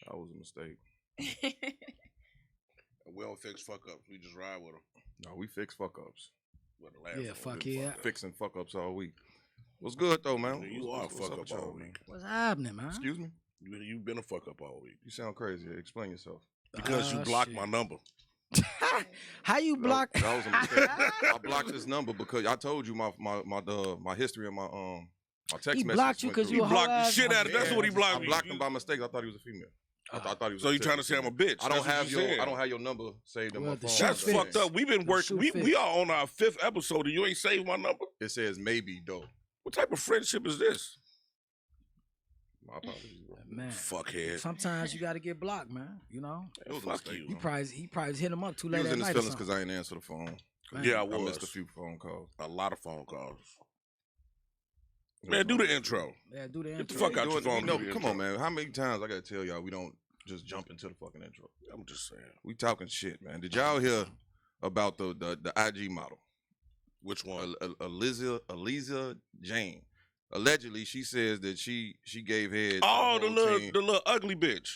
That was a mistake. We don't fix fuck ups. We just ride with them. No, we fix fuck ups. Well, the last Yeah, one fuck we yeah. Fixing fuck ups all week. What's good though, man? You are a fuck up all week. What's happening, man? Excuse me? You've been a fuck up all week. You sound crazy. Explain yourself. Because you blocked shit. my number. How you block? That was a mistake. I blocked this number because I told you my history and my text He message. blocked you went because through. you He blocked the hoe-ass shit out of. That's what he blocked I me. blocked him by mistake. I thought he was a female. I thought he was. So you trying to say I'm a bitch? I don't That's what have you your said. I don't have your number saved in Well, my the phone. shoe That's fits. fucked up. We've been working. shoe We fits. are on our 5th episode and you ain't saved my number. It says maybe though. What type of friendship is this? My apologies, bro. Man, Fuckhead. sometimes you got to get blocked, man. You know, It was a Fuck mistake. you. he probably hit him up too He late was at in his night. feelings because I ain't answer the phone. Man. Yeah, I I was. missed a few phone calls. A lot of phone calls. Man, do the intro. Yeah, do the Get the intro. fuck out your phone. No, do the come intro. on, man. How many times I gotta tell y'all we don't just jump into the fucking intro? I'm just saying. We talking shit, man. Did y'all hear about the IG model? Which one? Aliza Jane. Allegedly, she says that she gave head. Oh, to the whole team. little ugly bitch.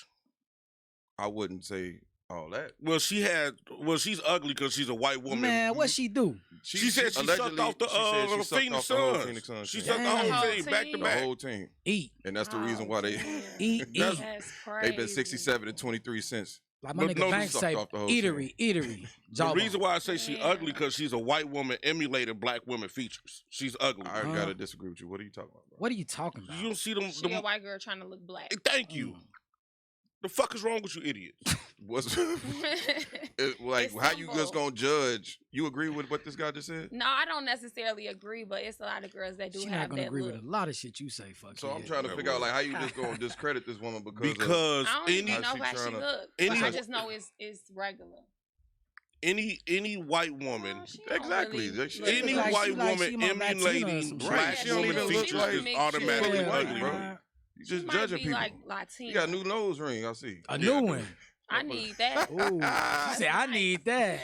I wouldn't say all that. Well, she's ugly because she's a white woman. Man, what she do? She said she sucked off the Phoenix whole Suns. Phoenix Suns She team. sucked the whole Damn. team back to The back. whole team, Eat, and that's the reason why they eat. That's- they've been 67 and 23 cents. Like my But nigga no, Banks sucked say, off the whole eatery. The Jawbone. reason why I say she ugly because she's a white woman emulating black women features. She's ugly. I gotta disagree with you. What are you talking about, bro? What are you talking about? You don't see them. She a white girl trying to look black. Thank you. The fuck is wrong with you idiots? What's It's how you just simple. gonna judge? You agree with what this guy just said? No, I don't necessarily agree, but it's a lot of girls that do She have not gonna that agree look. with a lot of shit you say. Fuck. So I'm yeah. trying to That figure out was- like how you just gonna discredit this woman because Because I don't even any know How she how she tryna- look. any- I just know it's regular. any white woman, Oh, she don't Exactly. really She- look any like- good. white she like woman she more Latina or emulating some black shit. Right, she don't woman even look features like- is She automatically look ugly, white, bro. bro. You She just might judging be people. like Latina. You got a new nose ring. I see. A Yeah, new dude. one. I need that. Ooh, she said I need that.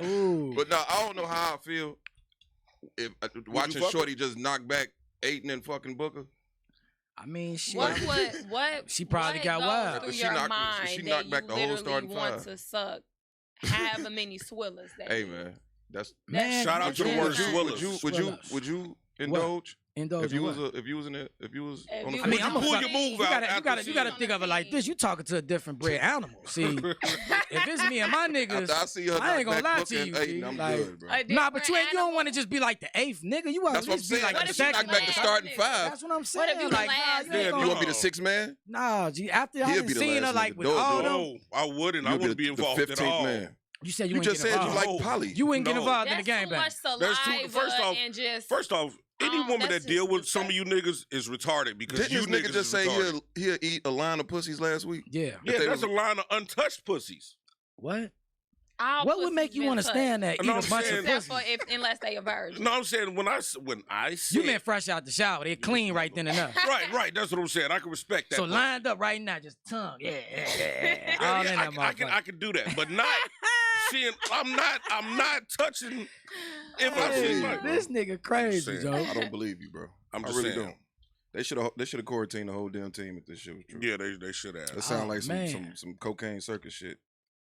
Ooh, But no, I don't know how I feel if watching fuck Shorty just knock back Aiden and fucking Booker. I mean, shit. What? She probably what got goes wild. through She your knocked- mind she that knocked you back the whole literally starting want five. to suck however many swillers that Hey is. man, that's Man, Shout out to the man, word man. swillers. would you indulge Indulge if you in was what? if you was on the If phone? you- I mean, Would you I'm a pull fuck- your move you out gotta, after you gotta think of it like this. You talking to a different bred animal. See, if it's me and my niggas, After I see her I ain't knock gonna back lie Booker to and you, Aiden, G. I'm Like- good, bro. A nah, but you different don't want to animal. just be like the eighth nigga. You want That's to what I'm at least be saying. like What the if you She knocked second. back the last starting nigga? five. That's what I'm What saying. if you like, the last nah, you ain't nigga? gonna- You want to be the sixth man? Nah, G. After I He'll done be the seen her last like nigga. with Don't all do it. them, No, I wouldn't. I You'll wouldn't be the involved at 15th all. man. you said you, You ain't just get said you involved. like Polly. You wouldn't get No. involved in the That's too gangbang. much saliva That's too- first off- and just. First off, any woman that's that deal just with some of you niggas is retarded because Didn't you this niggas nigga just is say retarded. he'll eat a line of pussies last week? Yeah. Yeah, they that's was- a line of untouched pussies. What? all What would pussies make you been want to touched. stand there, eat No, a I'm bunch saying- of Except for pussies? unless they a virgin. No, I'm saying when I said You meant fresh out the shower. They clean right then and there. right. That's what I'm saying. I can respect that. So but- lined up right now, just tongue. Yeah. Yeah, All yeah, in that I motherfucker. can do that, but not seeing. I'm not touching. If I Hey, see Hey, like, this nigga crazy, saying. Joe. I don't believe you, bro. I'm I just really saying. don't. They should have quarantined the whole damn team if this shit was true. Yeah, they should have. That sound Oh, like man. some cocaine circus shit.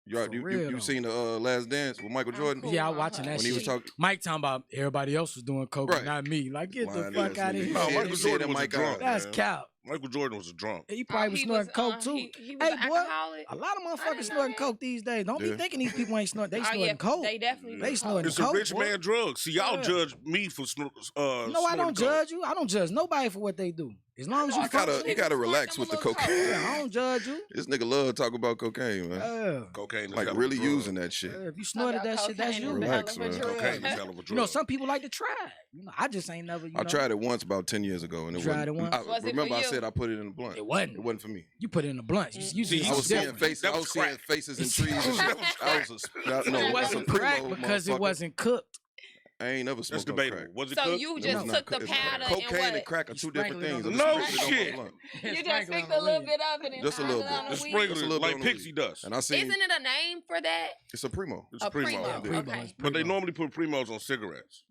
For real, You though. seen the Last Dance with Michael I'm Jordan? cool Yeah, I on watching her. that When he was shit. talking, Mike talking about everybody else was doing coke, Right. not me. Like, get the lying fuck ass out of nigga. here. No, He Michael said Jordan that was a Mike drunk. out. That's man. cow. Michael Jordan was a drunk. He probably was he snorting coke too. He was Hey, an boy, alcoholic. a lot of I didn't motherfuckers know snorting that. coke these days. Don't Yeah. be thinking these people ain't snorting. They Oh, snorting yeah, coke. They definitely They do snorting coke. It's a coke, rich boy. man drug. See, y'all Yeah. judge me for No, I snorting don't coke. judge you. I don't judge nobody for what they do. As long as you You gotta function, relax with the cocaine. yeah, I don't judge you. This nigga love talk about cocaine, man. Yeah. Cocaine is Like hell of a really drug. using that shit. If you snorted that shit, that's Cocaine you. is a hell Relax, of a man. drug. Cocaine is hell of a drug. You know, some people like to try it. You know, I just ain't never. I tried it once about 10 years ago, and it Tried it wasn't. once? Was it Remember, for I you? said I put it in a blunt. It wasn't. It wasn't for me. You put it in a blunt. You See, see, he I was was seeing different. faces. That I was was seeing crack. faces and trees. And shit. I was a, no, it it wasn't was a crack primo, because it motherfucker. wasn't cooked. I ain't never That's smoked no debatable. crack. Was it So cooked? you It just was not took the cooked. powder Cocaine and and crack are two different sprinkled it things. on I'm the supposed weed. to put it on shit. my blunt. You just picked a little bit of it and Just a little piled it on bit. the It's weed. Just a sprinkled little bit like on the pixie weed. dust. And I seen Isn't it a name for that? it's a primo. It's A primo. primo. Yeah. Okay. But they normally put primos on cigarettes.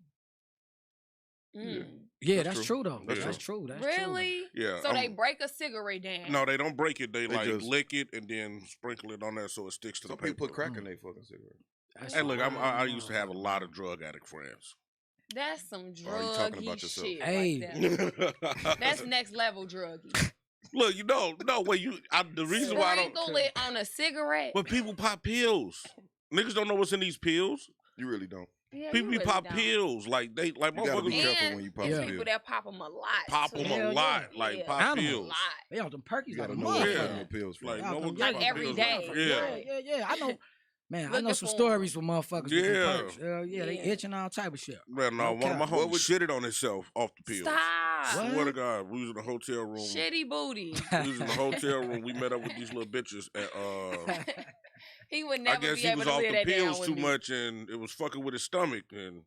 Yeah, that's true. true though. That's That's true. That's Really? Yeah. So they break a cigarette down. No, they don't break it. They like just- lick it and then sprinkle it on there so it sticks to Some the paper. people put crack in their fucking cigarette. That's Hey, true. look, I used to have a lot of drug addict friends. That's some you talking druggy about yourself? shit. Hey. Right there. That's next level druggy. Look, no way. The reason why I don't. Sprinkle it on a cigarette. But people pop pills. Niggas don't know what's in these pills. You really don't. Yeah, People you be really pop don't. pills like You gotta be motherfuckers careful And when you pop Yeah. a people pill. that pop them a lot. pop them Hell a lot, yeah. like Yeah. pop Animals. A pills. lot. They on them perkies You like gotta a know what Yeah. kind of pills for. Like, Yeah, no one like give a every pills day. for- Yeah. I know. Man, I know Looking some for 'em. stories with motherfuckers with Yeah. some perks. Hell yeah, they Yeah. itching all type of shit. Man, no, No one of my cap. What homies would- shitted on himself off the pills. Stop. What? Swear to God, we was in a hotel room. Shitty booty. We was in the hotel room. We met up with these little bitches. And, He would I never guess be he able was to off live the that down pills with too me. much, and it was fucking with his stomach, and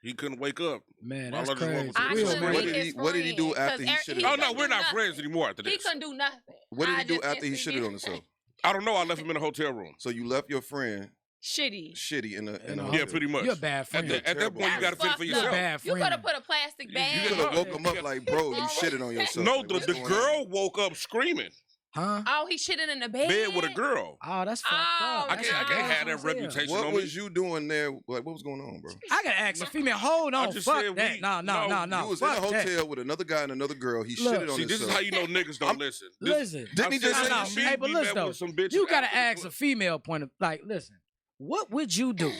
he couldn't wake up. Man, I that's love this crazy. one. I Real couldn't man. What be did he- his what did he do friend, after he 'cause shitted he on Oh no, couldn't we're do not nothing. friends anymore after He this. couldn't do nothing. What did I he do just after he instantly shitted on did- himself? I don't know. I left him in a hotel room. So you left your friend Shitty. shitty in a In a hotel. Yeah, pretty much. You're a bad At, friend. at that point, you That's got to fend for fucked up. You're a yourself. bad You friend. could have put a plastic You bag. You could have Yeah. woke him up like, bro, you shitted on yourself. No, Like, the what's the going girl on? woke up screaming. Huh? Oh, he shitted in the bed. Bed with a girl. Oh, that's fucked Oh, up. I That's can't fucked have up. that reputation What on was me. you doing there? Like, what was going on, bro? I gotta ask a female. Hold I on, just fuck said that. we- No. You was in a Fuck that. hotel with another guy and another girl. He Look. shitted on See, this is himself. how you know niggas don't listen. Listen, Didn't he just I'm say no, that saying hey, shit? but we listen met though, with some bitches you gotta after the ask a club. female point of like, listen, what would you do?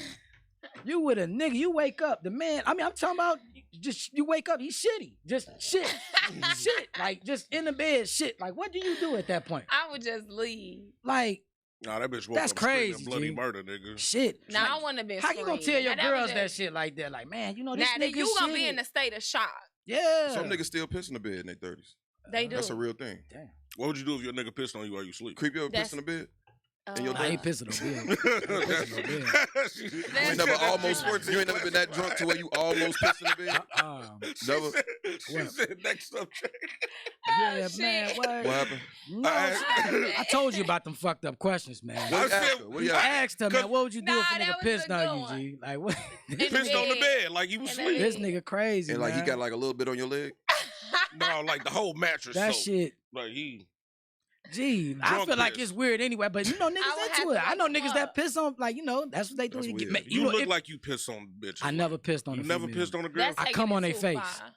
You with a nigga, you wake up, the man. I mean, I'm talking about just you wake up, he's shitty, just shit, shit, like just in the bed, shit. Like, what do you do at that point? I would just leave. Like, Nah, that bitch woke That's up screaming crazy, bloody G. murder, nigga. shit. Now I Like, wouldn't have been. how you gonna tell screaming. your Now, was girls that just- shit like that? Like, man, you know this Now then nigga you gonna shitty. be in a state of shock. Yeah. Some niggas still piss in the bed in their 30s. They do. That's a real thing. Damn. What would you do if your nigga pissed on you while you sleep? Creep you ever piss That's- in the bed? in your I ain't pissing on bed. You ain't never almost. You ain't never been that drunk to where you almost pissed in the bed. Never. She What? said next up. Yeah, shit. man. What? What happened? No, I- I told you about them fucked up questions, man. What I you ask said- her? What do you I ask her? asked her, man, what would you do Nah, if a that nigga was a pissed good on you, one. G? Like, what? In Pissed on the bed like he was In the asleep. This nigga crazy, And like he man. got like a little bit on your leg. No, like the whole mattress. that soaked. shit. Like he. Gee, I Drunk feel like piss. it's weird anyway, but you know I would niggas have into to it. I know wake him niggas that up. piss on, like, you know, that's what they do. That's You get weird. ma- You know, look if- like you piss on bitches. I never pissed on You a never female. pissed on a girl. That's I taking come it on they too face. far.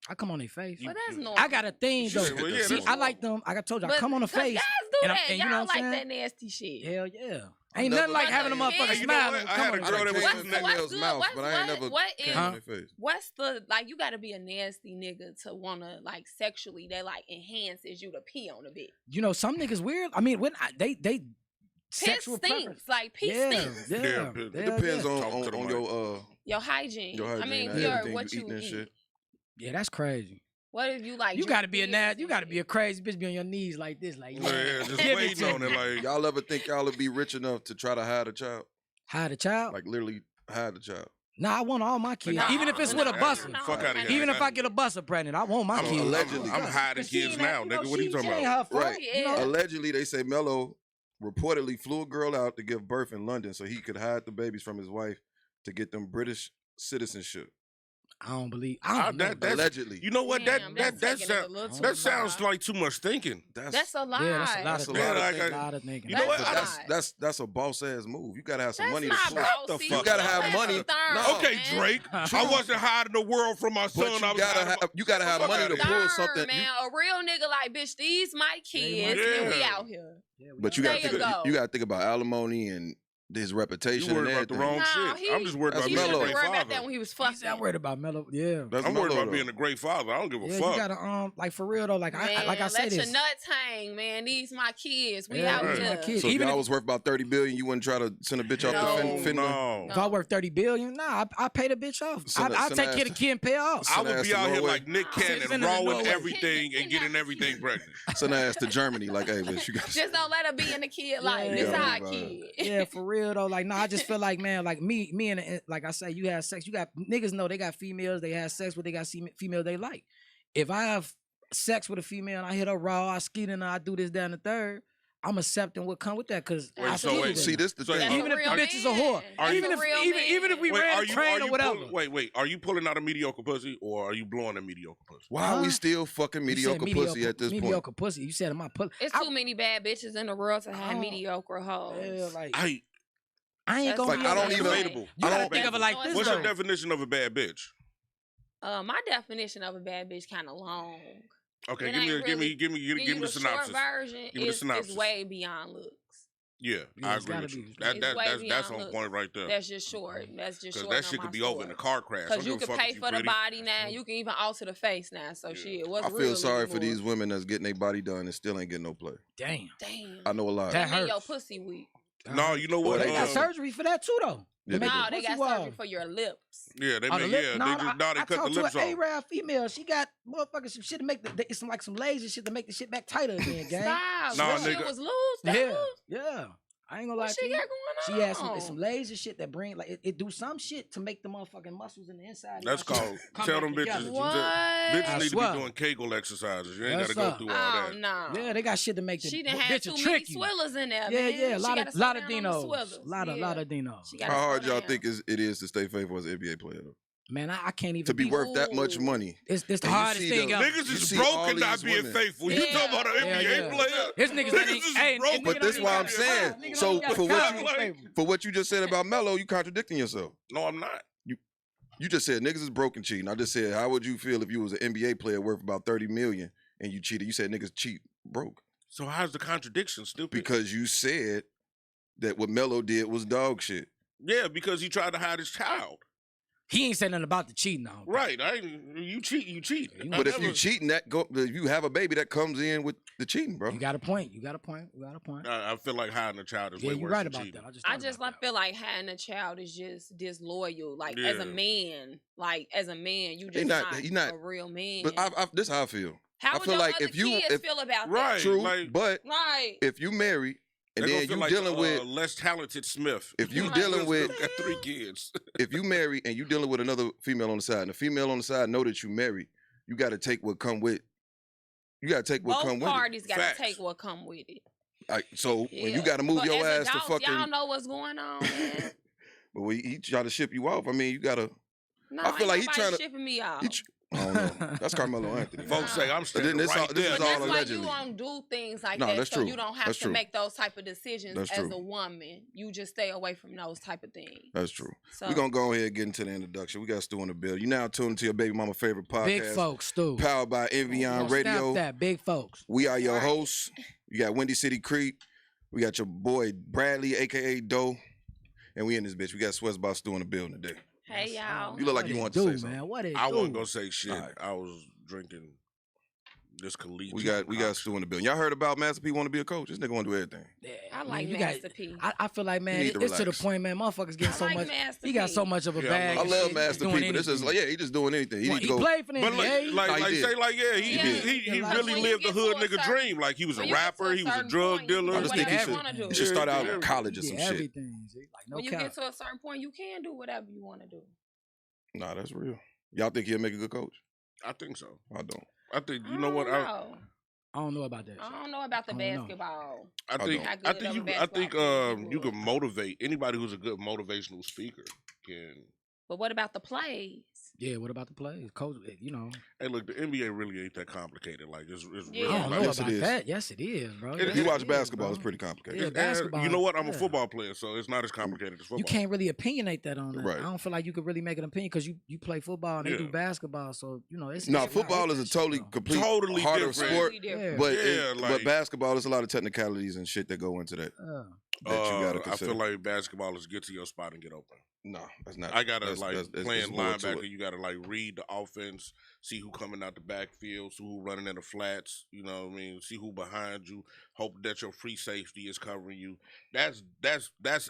I come on their face. Well, that's normal. I got a thing though. Shit, well, yeah, See, that's I like them. Like I told you, I But- come on the 'cause face. Guys do and that. and you Y'all know what like I'm that saying? nasty shit. Hell yeah. I Ain't never- nothing like But having a the- motherfucker Hey, you know smile. what? and I come had on a the girl that face. was What's- using that what's female's good? mouth, What's- but I ain't never what came is- on their face. What's the like? You got to be a nasty nigga to wanna like sexually that like enhances you to pee on a bit. You know, some niggas weird. I mean, when they Piss sexual stinks. preference. Like pee Yeah, stinks. yeah. Yeah, Hell it It depends yeah. Talk to the on mic. Your hygiene. your I hygiene mean, and your everything what you you eating and eat. shit. Yeah, that's crazy. What if you like? You got to be a drink nasty. beers You and got to be a shit? crazy bitch. Be on your knees like this, like Yeah, just Give it waiting to on me. it. Like Y'all ever think y'all would be rich enough to try to hide a child? hide a child. Like literally hide a child. Nah, I want all my kids, Nah, even if it's nah, with a nah, busser. nah, Fuck outta here. Even if I get a busser pregnant, I want my I'm, kids. allegedly. I'm hiding But she kids ain't now, you know, nigga. What are you she talking ain't about? her fault, Right. you know? Yeah. Allegedly, they say Mello reportedly flew a girl out to give birth in London so he could hide the babies from his wife to get them British citizenship. I don't believe. I don't know. That's- Allegedly. You know what? Damn, that's taking it a sound- little too that sounds far. like too much thinking. That's a lie. Yeah, that's a lot That's of a thinking. lot of That's thinking. a lot of thinking. You know what? That's a boss ass move. You gotta have some That's money not to play. Shut the bossy. fuck You gotta up. have That's money. stern, No. Okay, man. Drake. I wasn't hiding the world from my son. But I was hiding you gotta have Fuck money outta to here. pull Stern, something. man. A real nigga like, bitch, these my kids, Yeah. and we out here. But you gotta There think. you go. You gotta think about alimony and his reputation You and worried about the everything. wrong No, shit. I'm just worried That's about He being should a mellow. have great worried about that father. when he was He's fucking. not worried about mellow. Yeah. That's I'm worried mellow, about being though. a great father. I don't give a Yeah, you fuck. gotta like for real though. Like Man, like I said let your this. nuts hang, man. These my kids. We Yeah, out right. my here. kids. So if Even y'all if, was worth about 30 billion, you wouldn't try to send a bitch off No. to Finland. No. if I worth 30 billion, nah, I pay the bitch off. Send I'll her take care of ass the kid and pay her off. I Send would ass be to out here Norway. like Nick Send Cannon, her to rawing Norway. everything and getting everything pregnant. Send her ass to Germany. Like, hey, bitch, you got Just don't let her be in the kid life. Yeah. This Yeah. our kid. Yeah, for real though. Like, nah, I just feel like, man, like me and like I say, you have sex. You got niggas know they got females. They have sex, but they got females they like. If I have sex with a female and I hit her raw, I skeet in her, I do this, that, and the third. I'm accepting what come with that because Wait, I so feel wait, it. See, this the So thing. That's Even a if the real bitch is a man. whore, That's even a if real even if we Wait, ran a train or whatever. Wait, are you pulling out a mediocre pussy or are you blowing a mediocre pussy? Why are we Huh? still fucking You said mediocre pussy at this point? mediocre pussy. You said am I pussy? It's too many bad bitches in the world to have don't- mediocre hoes. Yeah, like I I ain't That's gonna Like, be I able don't to even- do it. debatable. You I gotta don't- think of it like this. What's though. your definition of a bad bitch? My definition of a bad bitch kind of long. Okay, It give ain't really- me the the synopsis. short version Give me the is synopsis. way beyond looks. Yeah, Yeah, I it's agree gotta with you. be. That's Way on beyond point right there. That's just short. That's just Because short. that shit could be over in a car crash. I Because don't you give a can fuck pay if you for the pretty. body now. You can even alter the face now. So Yeah. shit, what's I real feel is sorry for more. these women that's getting their body done and still ain't getting no play. Damn. Damn. I know a lot. That That mean your hurts. pussy weak. No, you know Well, what? They got Um, surgery for that too though. Yeah, To they make do. your No, they pussy got wild. surgery for your lips. Yeah, they Oh, make the lip- yeah. no, They I cut the talked lips to an off. Arab female. She got motherfucking some shit to make it's some like some laser shit to make the shit back tighter again, gang. Stop. Nah, That shit nigga. was loose. That Yeah, loose. yeah. I ain't gonna lie What to she you. got going She on? had some laser shit that bring like it do some shit to make the motherfucking muscles in the inside. of That's your shit called come tell back them together. bitches. What? Bitches I need to swear. be doing Kegel exercises. You ain't Yes, got to go sir. through all Oh that. no. Yeah, they got shit to make the She done had bitch will too many trick you. swillers in there. Yeah, man. yeah, a She lot gotta of slow lot of down on the dinos, swillers. lot Yeah. of dinos. She gotta How slow hard y'all down. think it is to stay faithful as an NBA player though? Man, I can't even To be worth that much Ooh. money. It's the And you hardest see thing the- ever. Niggas You is see broke all and not these being women. faithful. You Yeah. talking about an Yeah, NBA yeah. player? It's niggas that ain't. is Hey, broke. and But niggas this don't why even I'm got saying. time. Niggas So don't even got for what time you to be faithful. for what you just said about Melo, you contradicting yourself. No, I'm not. You just said niggas is broke and cheating. I just said, how would you feel if you was an NBA player worth about 30 million and you cheated? You said niggas cheat broke So how's the contradiction, stupid? because you said that what Melo did was dog shit. Yeah, because he tried to hide his child. He ain't said nothing about the cheating on. Right. You cheat. You cheat. You I But if never- you cheating, if you have a baby, that comes in with the cheating, bro. You got a point. You got a point. You got a point. I feel like hiding a child is Yeah, way you're worse right than about cheating. that. I just like feel like having a child is just disloyal. Like as Yeah. a man, you just he not- a real man. But this is how I feel. How I would feel your like other if you- kids feel about Right. True, like- but that? Right. if you marry and They gonna then feel you like dealing with less talented Smith. if you Right. dealing with got 3 kids. if you marry and you dealing with another female on the side, and the female on the side know that you married, you got to take what come with. You got to take what Both come with it. parties got Facts. to take what come with it. Like, so when you Yeah. got to move But your as ass to adults, fucking, y'all know what's going on, man. but when he try to ship you off, I mean, you gotta. No, I feel ain't like he nobody tryna- shipping me off. He I don't know. That's Carmelo Anthony. Folks say I'm standing this right all- this there. is But all that's why allegedly. you don't do things like No, that, that's so true. you don't have That's to true. make those type of decisions That's as true. a woman. You just stay away from those type of things. That's true. So We're gonna go ahead and get into the introduction. We got Stu in the bill. You now tuned to your baby mama favorite podcast. Big folks, Stu. Powered by Envion Snap Radio. that, big folks. We are your Right. hosts. You got Windy City Creek. We got your boy Bradley, aka Doe. And we in this bitch. We got Sweatsbox Stu in the building today. hey y'all. You look like What you it want to do, say man? something. What it I do? wasn't gonna say shit. All right. I was drinking this collegiate. We got concoction. Stu in the building. Y'all heard about Master P want to be a coach? This nigga want to do everything. Yeah, I man, like you Master P. I feel like, man, need to it's to the relax. point, man. Motherfuckers getting I so like much. Master He got P. so much of a Yeah, I bag. I and love shit. Master He's P, doing but this is like, anything. yeah, he just doing anything. He Well, need to he go. played for the But NBA. like Nah, he they did. say, like yeah, he Yeah. he Like, really when you lived the get to hood a nigga certain- dream. Like he was a when you get to rapper, he was a certain drug point, you dealer. I can just do think he whatever should, you wanna do. he should start out Yeah. in college or Yeah, some shit. everything. Like no When you cap. get to a certain point, you can do whatever you want to do. Nah, that's real. Y'all think he'll make a good coach? I think so. I don't. I think you know what I don't know about that. I don't know about the I don't know. basketball. I think. How I good think of a you. I basketball think player he you was. can motivate anybody who's a good motivational speaker. Can But what about the plays? Yeah, what about the plays? Coach, you know. hey look, the NBA really ain't that complicated. Like it's Yeah. really I don't like, know Yes, it about is. that. Yes, it is, bro. If Yes, If you it watch is, basketball, bro. it's pretty complicated. Yeah, and basketball. you know what? I'm a yeah. football player, so it's not as complicated as football. You can't really opinionate that on that. Right. I don't feel like you could really make an opinion because you play football and they do Yeah. basketball. So, you know, it's No, it's football not- is a totally complete Totally harder different. sport. Totally different. Yeah. But Yeah, but like- basketball, there's a lot of technicalities and shit that go into that that you gotta I consider. feel like basketball is get to your spot and get open. No, that's not. I gotta that's- playing more to linebacker. it. You gotta like read the offense, see who coming out the backfield, see who running in the flats. You know what I mean? See who behind you. Hope that your free safety is covering you. That's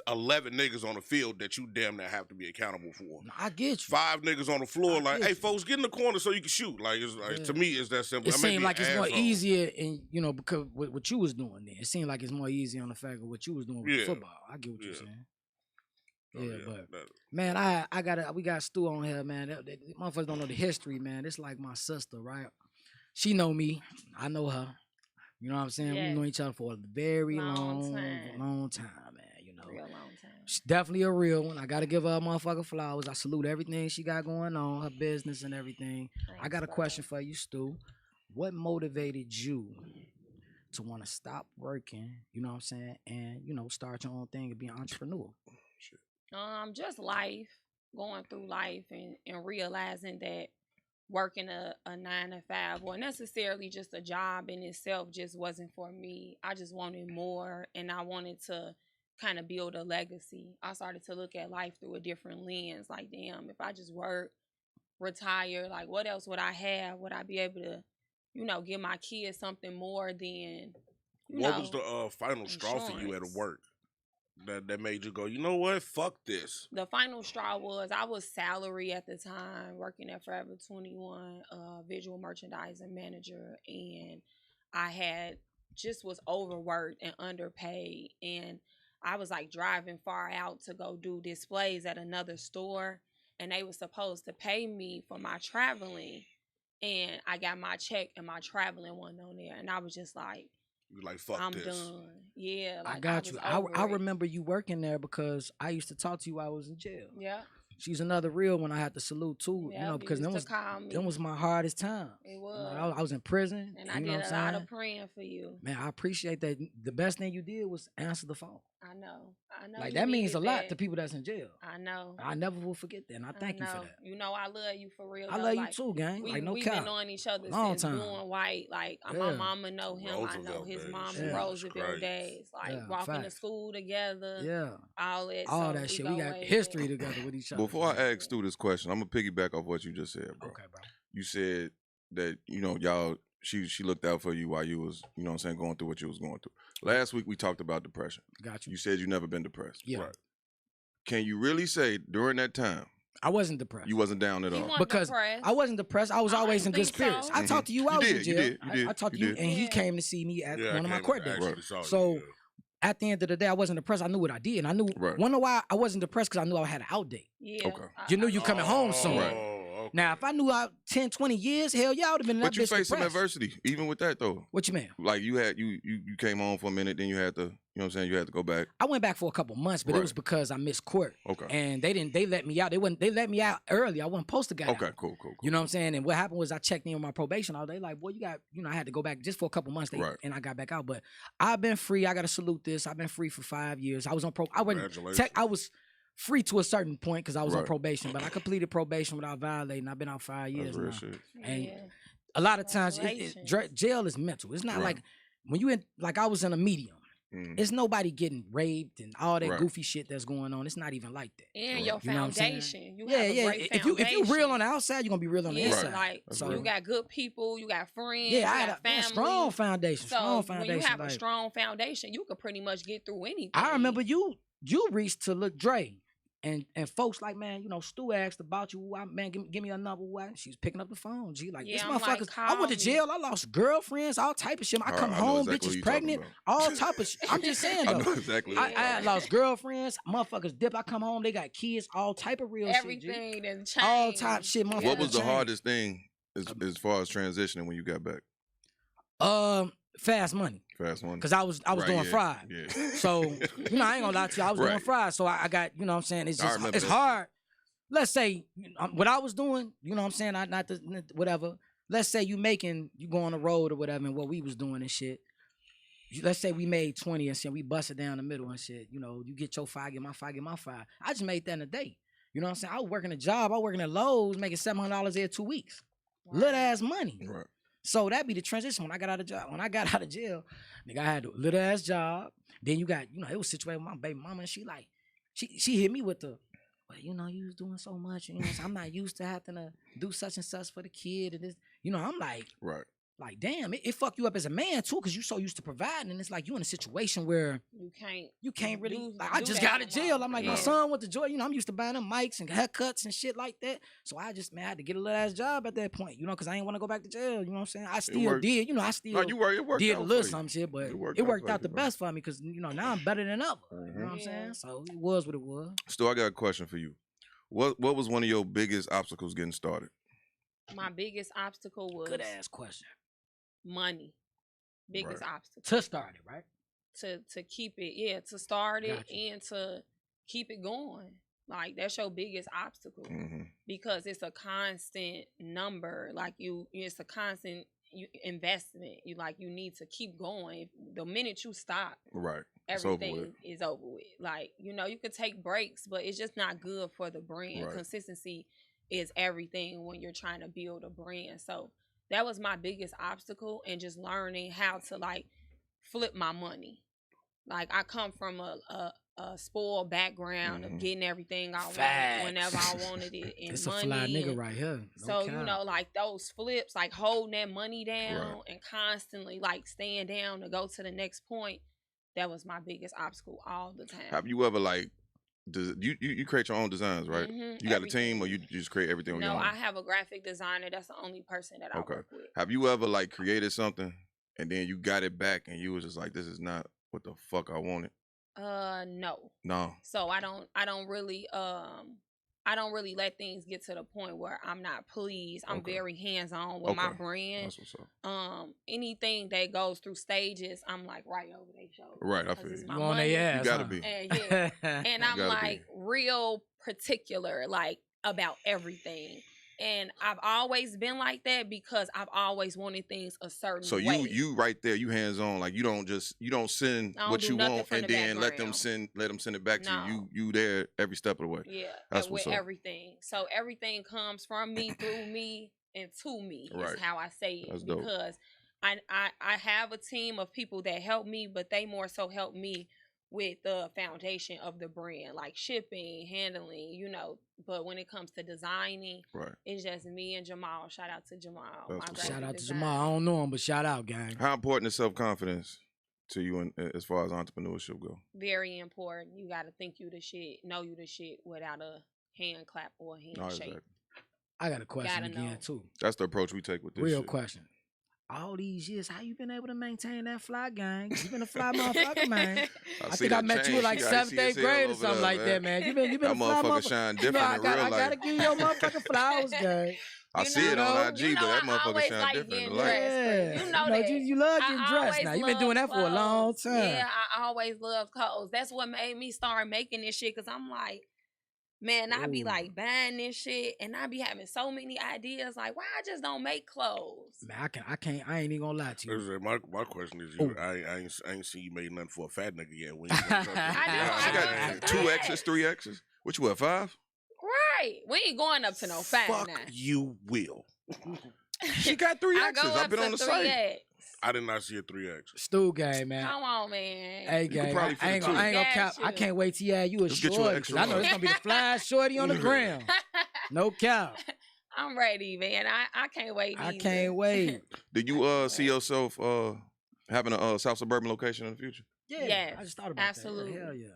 11 niggas on the field that you damn near have to be accountable for. I get you. 5 niggas on the floor, I like, get hey you. folks, get in the corner so you can shoot. Like, it's like Yeah. to me, it's that simple. It I may seemed be like an it's more asshole. easier, and you know, because what you was doing there, it seemed like it's more easy on the fact of what you was doing with Yeah. football. I get what you're Yeah. saying. Oh, Yeah, but that- man, we got Stu on here, man. That motherfuckers don't know the history, man. It's like my sister, right? She know me, I know her. You know what I'm saying? Yes. We know each other for a very Long long time. time, man. You know, Real long time. she's definitely a real one. I gotta give her a motherfucking flowers. I salute everything she got going on, her business and everything. I Thanks, got a bro. question for you, Stu. What motivated you to want to stop working? You know what I'm saying, and start your own thing and be an entrepreneur? Just life, going through life and realizing that working a 9 to 5 or necessarily just a job in itself just wasn't for me. I just wanted more and I wanted to kind of build a legacy. I started to look at life through a different lens. Like, damn, if I just work, retire, like what else would I have? Would I be able to, give my kids something more than, What was the final straw for you at insurance. work that made you go, you know what, fuck this? The final straw was I was salary at the time, working at Forever 21, visual merchandising manager, and I had just was overworked and underpaid, and I was like driving far out to go do displays at another store, and they were supposed to pay me for my traveling, and I got my check and my traveling wasn't on there, and I was just like, You like, fuck I'm this. done. Yeah, I like got was you. over I it. remember you working there because I used to talk to you while I was in jail. Yeah, She's another real one I had to salute too. yeah. Because them was my hardest time. It You was. know, I was in prison. And I you know did what a I'm lot saying? of praying for you. Man, I appreciate that. The best thing you did was answer the phone. I know. Like you that means a needed lot that. to people that's in jail. I know. I never will forget that, and I thank you for know. that. You know, I love you for real. I though. love Like, you too, gang. Like no we've cap. been knowing each other Long since time. Born White. Like my Yeah. mama know him. I know Roosevelt his days. mom Yeah. in Roosevelt Christ. days. Like Yeah, walking to facts. school together. Yeah, All that. all so that shit. go We got way history back. together with each other. Before I ask Stu this question, I'm gonna piggyback off what you just said, bro. Okay, bro. You said that y'all she looked out for you while you was going through what you was going through. Last week we talked about depression. Got you. You said you never been depressed. Yeah. Right. Can you really say during that time I wasn't depressed. you wasn't down at He all? wasn't Because depressed. I wasn't depressed. I was I always in didn't good think spirits. so. I talked to you. I was in You jail. did, you did, I talked to you you, did. and he Yeah. came to see me at Yeah, one of my court dates. actually saw you, So yeah. at the end of the day, I wasn't depressed. I knew what I did, and I knew. Right. Wanna know why I wasn't depressed? Because I knew I had an out date. Yeah. Okay. You knew you coming home soon. Right. Okay. Now, if I knew out 10, 20 years, hell yeah, I would have been in that But you bitch faced some depressed. adversity, even with that though. What you mean? Like you came home for a minute, then you had to, you know what I'm saying, you had to go back. I went back for a couple months, but it Right. was because I missed court. Okay. And they let me out. They let me out early. I wasn't supposed to get Okay, out. cool. You know what I'm saying? And what happened was I checked in with my probation all day. Like, boy, you got, I had to go back just for a couple months. Right. And I got back out. But I've been free. I got to salute this. I've been free for 5 years. I was on I was free to a certain point because I was on Right. probation, but I completed probation without violating. I've been out 5 years That's real now. shit. And Yeah. a lot of times, Congratulations. jail is mental. It's not Right. like when you in, like I was in a medium. Mm. It's nobody getting raped and all that Right. goofy shit that's going on. It's not even like that. And Right. your You know what I'm saying? foundation. You Yeah, have a yeah. great If you foundation. real on the outside, you're gonna be real on the Yeah, inside. like That's so real. you got good people, you got friends, yeah, you I got had a family. strong foundation. So Strong foundation. when you have a like- strong foundation, you could pretty much get through anything. I remember you reached to look Dre. And folks like, man, Stu asked about you. Man, give me a number. What? She's picking up the phone. G, like, Yeah, this I'm like, motherfuckers. I went call to me. jail. I lost girlfriends, all type of shit. I come I know home, exactly what bitches you talking pregnant, about. all type of shit. I'm just saying, I though. know exactly. I, what I had lost girlfriends, motherfuckers dip. I come home, they got kids, all type of real shit. G. everything done changed. All type shit, motherfucker. What was the change. hardest thing as far as transitioning when you got back? Fast money, Fast one. cause I was Right, doing yeah, fried. Yeah. So I ain't gonna lie to you, I was doing Right. fried. So I got, what I'm saying, it's I just remember it's that hard. Let's say what I was doing, what I'm saying, not whatever. Let's say you go on the road or whatever, and what we was doing and shit. Let's say we made 20 and shit, we busted down the middle and shit. You get your 5, get my 5, get my 5. I just made that in a day. You know what I'm saying? I was working a job, I was working at Lowe's, making $700 every 2 weeks. Little ass money. Right. So that be the transition when I got out of job. When I got out of jail, nigga, I had a little ass job. Then you got, it was situated with my baby mama, and she hit me with the, well, you was doing so much, and I'm not used to having to do such and such for the kid, and this, I'm Right. like, damn, it fuck you up as a man too, because you so used to providing, and it's like you in a situation where you can't really. do- Like, I do just that got out of no jail. more. I'm like, No. my son went to Georgia. I'm used to buying them mics and haircuts and shit like that. So I just, had to get a little ass job at that point, because I ain't want to go back to jail. You know what I'm saying? I still worked. did. I still No, it worked did out a little for you. some shit, but It it worked worked, out out for the you, bro. best for me because now I'm better than ever. You know what I'm Yeah. saying? So it was what it was. Stu, I got a question for you. What was one of your biggest obstacles getting started? My biggest obstacle was Good ass question. money. biggest obstacle To start it, right? to keep it, to start it Got you. and to keep it going. Like that's your biggest obstacle Mm-hmm. because it's a constant number. Like it's a constant investment. You need to keep going. The minute you stop, Right. It's over with. everything is over with. Like, you could take breaks, but it's just not good for the brand. Right. Consistency is everything when you're trying to build a brand. So that was my biggest obstacle, and just learning how to like flip my money. Like I come from a spoiled background of getting everything I wanted whenever I wanted it, and It's a money. fly nigga and- right here. so like those flips, like holding that money down and constantly like staying down to go to the next point. That was my biggest obstacle all the time. Have you ever like, you create your own designs, right? Mhm, You got a team, everything. or you just create everything on your No, own? I have a graphic designer. That's the only person that I Okay. work with. Have you ever like created something and then you got it back and you was just like, this is not what the fuck I wanted? No. No. So I don't really let things get to the point where I'm not pleased. I'm Okay. very hands on with my Okay. brand. That's what's up. Anything that goes through stages, I'm like right over their shoulder. Right, I 'Cause feel it's you. my You on money. their ass, You gotta huh? be. And yeah. And I'm gotta like real particular, like about everything. And I've always been like that because I've always wanted things a certain So way. you right there, you hands on, like you don't send I don't what do you nothing want from and the then let them background. send it back to you. No. You there every step of the way. Yeah, That's and what's with up. everything. So everything comes from me, through me, and to me. Right. Is how I say it. That's dope. Because I have a team of people that help me, but they more so help me with the foundation of the brand, like shipping, handling, But when it comes to designing, Right. it's just me and Jamal. Shout out to Jamal. That's my what's up. graphic Shout out to designer. Jamal. I don't know him, but shout out, gang. How important is self-confidence to you as far as entrepreneurship go? Very important. You got to think you the shit, know you the shit without a hand clap or a handshake. No, exactly. I got a question Gotta again know. too. That's the approach we take with this Real shit. question. All these years, how you been able to maintain that fly gang? You been a fly motherfucker, man. I see think I that met you change. in like She got 7th, ECSL 8th grade or over something there, like that, man. You been That a fly motherfucker motherfucker. shine You different know, in real I gotta life. give you your motherfucking flowers, gang. I see it know- on IG, you know, but that I motherfucker always shine like different in getting life. dressed. You know that. You love I getting dressed always now. You've been doing that love for a long clothes. time. Yeah, I always love clothes. That's what made me start making this shit, because I'm like, man, I be Ooh. like buying this shit, and I be having so many ideas. Like, why I just don't make clothes? Man, I ain't even gonna lie to you. My question is, Ooh. I ain't seen you made nothing for a fat nigga yet. When I She do. got 2X's, 3X's. What you what, 5? Right. We ain't going up to no five Fuck now. you will. She got 3X's. I go I've up been to on the 3X. site. I did not see a 3X. Stool game, man. Come on, man. Hey, could gang, probably I fit ain't a gonna two. cap. Got I you. can't wait till you a Let's get you an shorty. 'Cause extra I know large. it's gonna be the fly shorty on the ground. No cap. I'm ready, man. I can't wait. I either. can't wait. Did you see yourself having a South Suburban location in the future? Yeah, Yes, I just thought about absolutely. that. Hell yeah.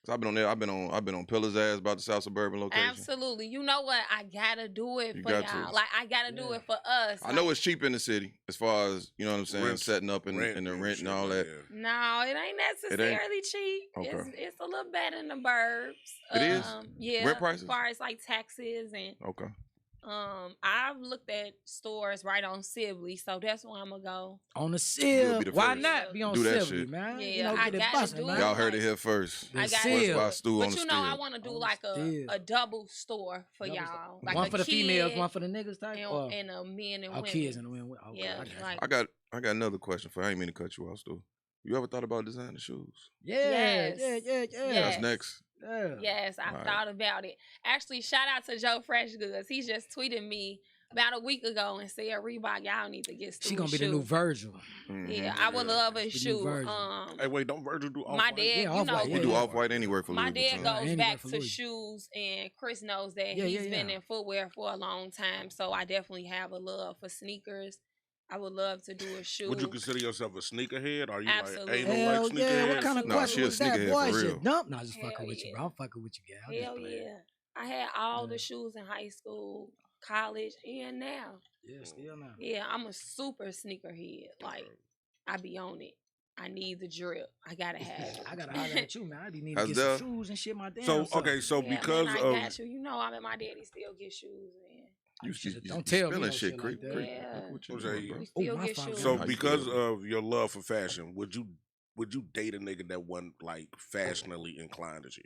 'Cause I've been on there. I've been on Pillar's ass about the South Suburban location. Absolutely. You know what? I gotta do it You for got to. y'all. Like I gotta do Yeah. it for us. I know Like, it's cheap in the city as far as, you know what I'm saying, Rent- setting up and the rent shit and all like that. no, it ain't necessarily cheap. Okay. It's a little better in the burbs. It is? Yeah. Rent prices? As far as like taxes and Okay. I've looked at stores right on Sibley, so that's where I'm gonna go. On the be seal. the Why first. not be on Do that Sibley, shit. man? Yeah, You know, I get it gotta busting, do man. it. Y'all heard it here first. The I got West seal. by Stu on But the you know, I steel. want to do On the like steel. a double store for Double y'all, store. like one a for the females, kid one for the niggas type. and a men and women. Kids and the women. Okay, Yeah, I got you. like I got another question for you. I ain't mean to cut you off, Stu. You ever thought about designing shoes? Yeah. Yes. Yeah. Yes. That's next. Yeah. yes, I Right. thought about it. Actually, shout out to Joe Fresh Goods. He just tweeted me about a week ago and said, Reebok, y'all need to get Stu She gonna a be the shoe. new Virgil. Mhm. Yeah, I would love a The new shoe. Virgil. Hey, wait, don't Virgil do My Off-White? dad, Yeah, you Off-White, know, We yeah, do yeah. off white anywhere for my Louis dad Vuitton. go- goes anywhere back for to Louis. shoes, and Chris knows that Yeah, he's yeah, been yeah. in footwear for a long time. So I definitely have a love for sneakers. I would love to do a shoe. Would you consider yourself a sneakerhead? Are you Absolutely. like anal Hell like yeah, sneakerhead? what kind of Nah, question she a was that? sneakerhead Boy, for is you real. dumb? Nah, just Hell fucking with you, yeah. bro. I'm fucking with you, gal. I'm just Hell playing. yeah. I had all Yeah. the shoes in high school, college, and now. Yeah, still now. Yeah, I'm a super sneakerhead. Like, I be on it. I need the drip. I gotta have it. I gotta holler at you, man. I be needing That's to get some the- shoes and shit. My damn. So self. okay, so Yeah, because man, I of got you. You know, I mean, my daddy still get shoes, man. You Don't tell me spilling no shit, shit Creek. like that. Creek. Yeah. Look what you What's doing, that? bro. We still my get fault. shoes. So How you because feel? of your love for fashion, would you date a nigga that wasn't like fashionably inclined as you?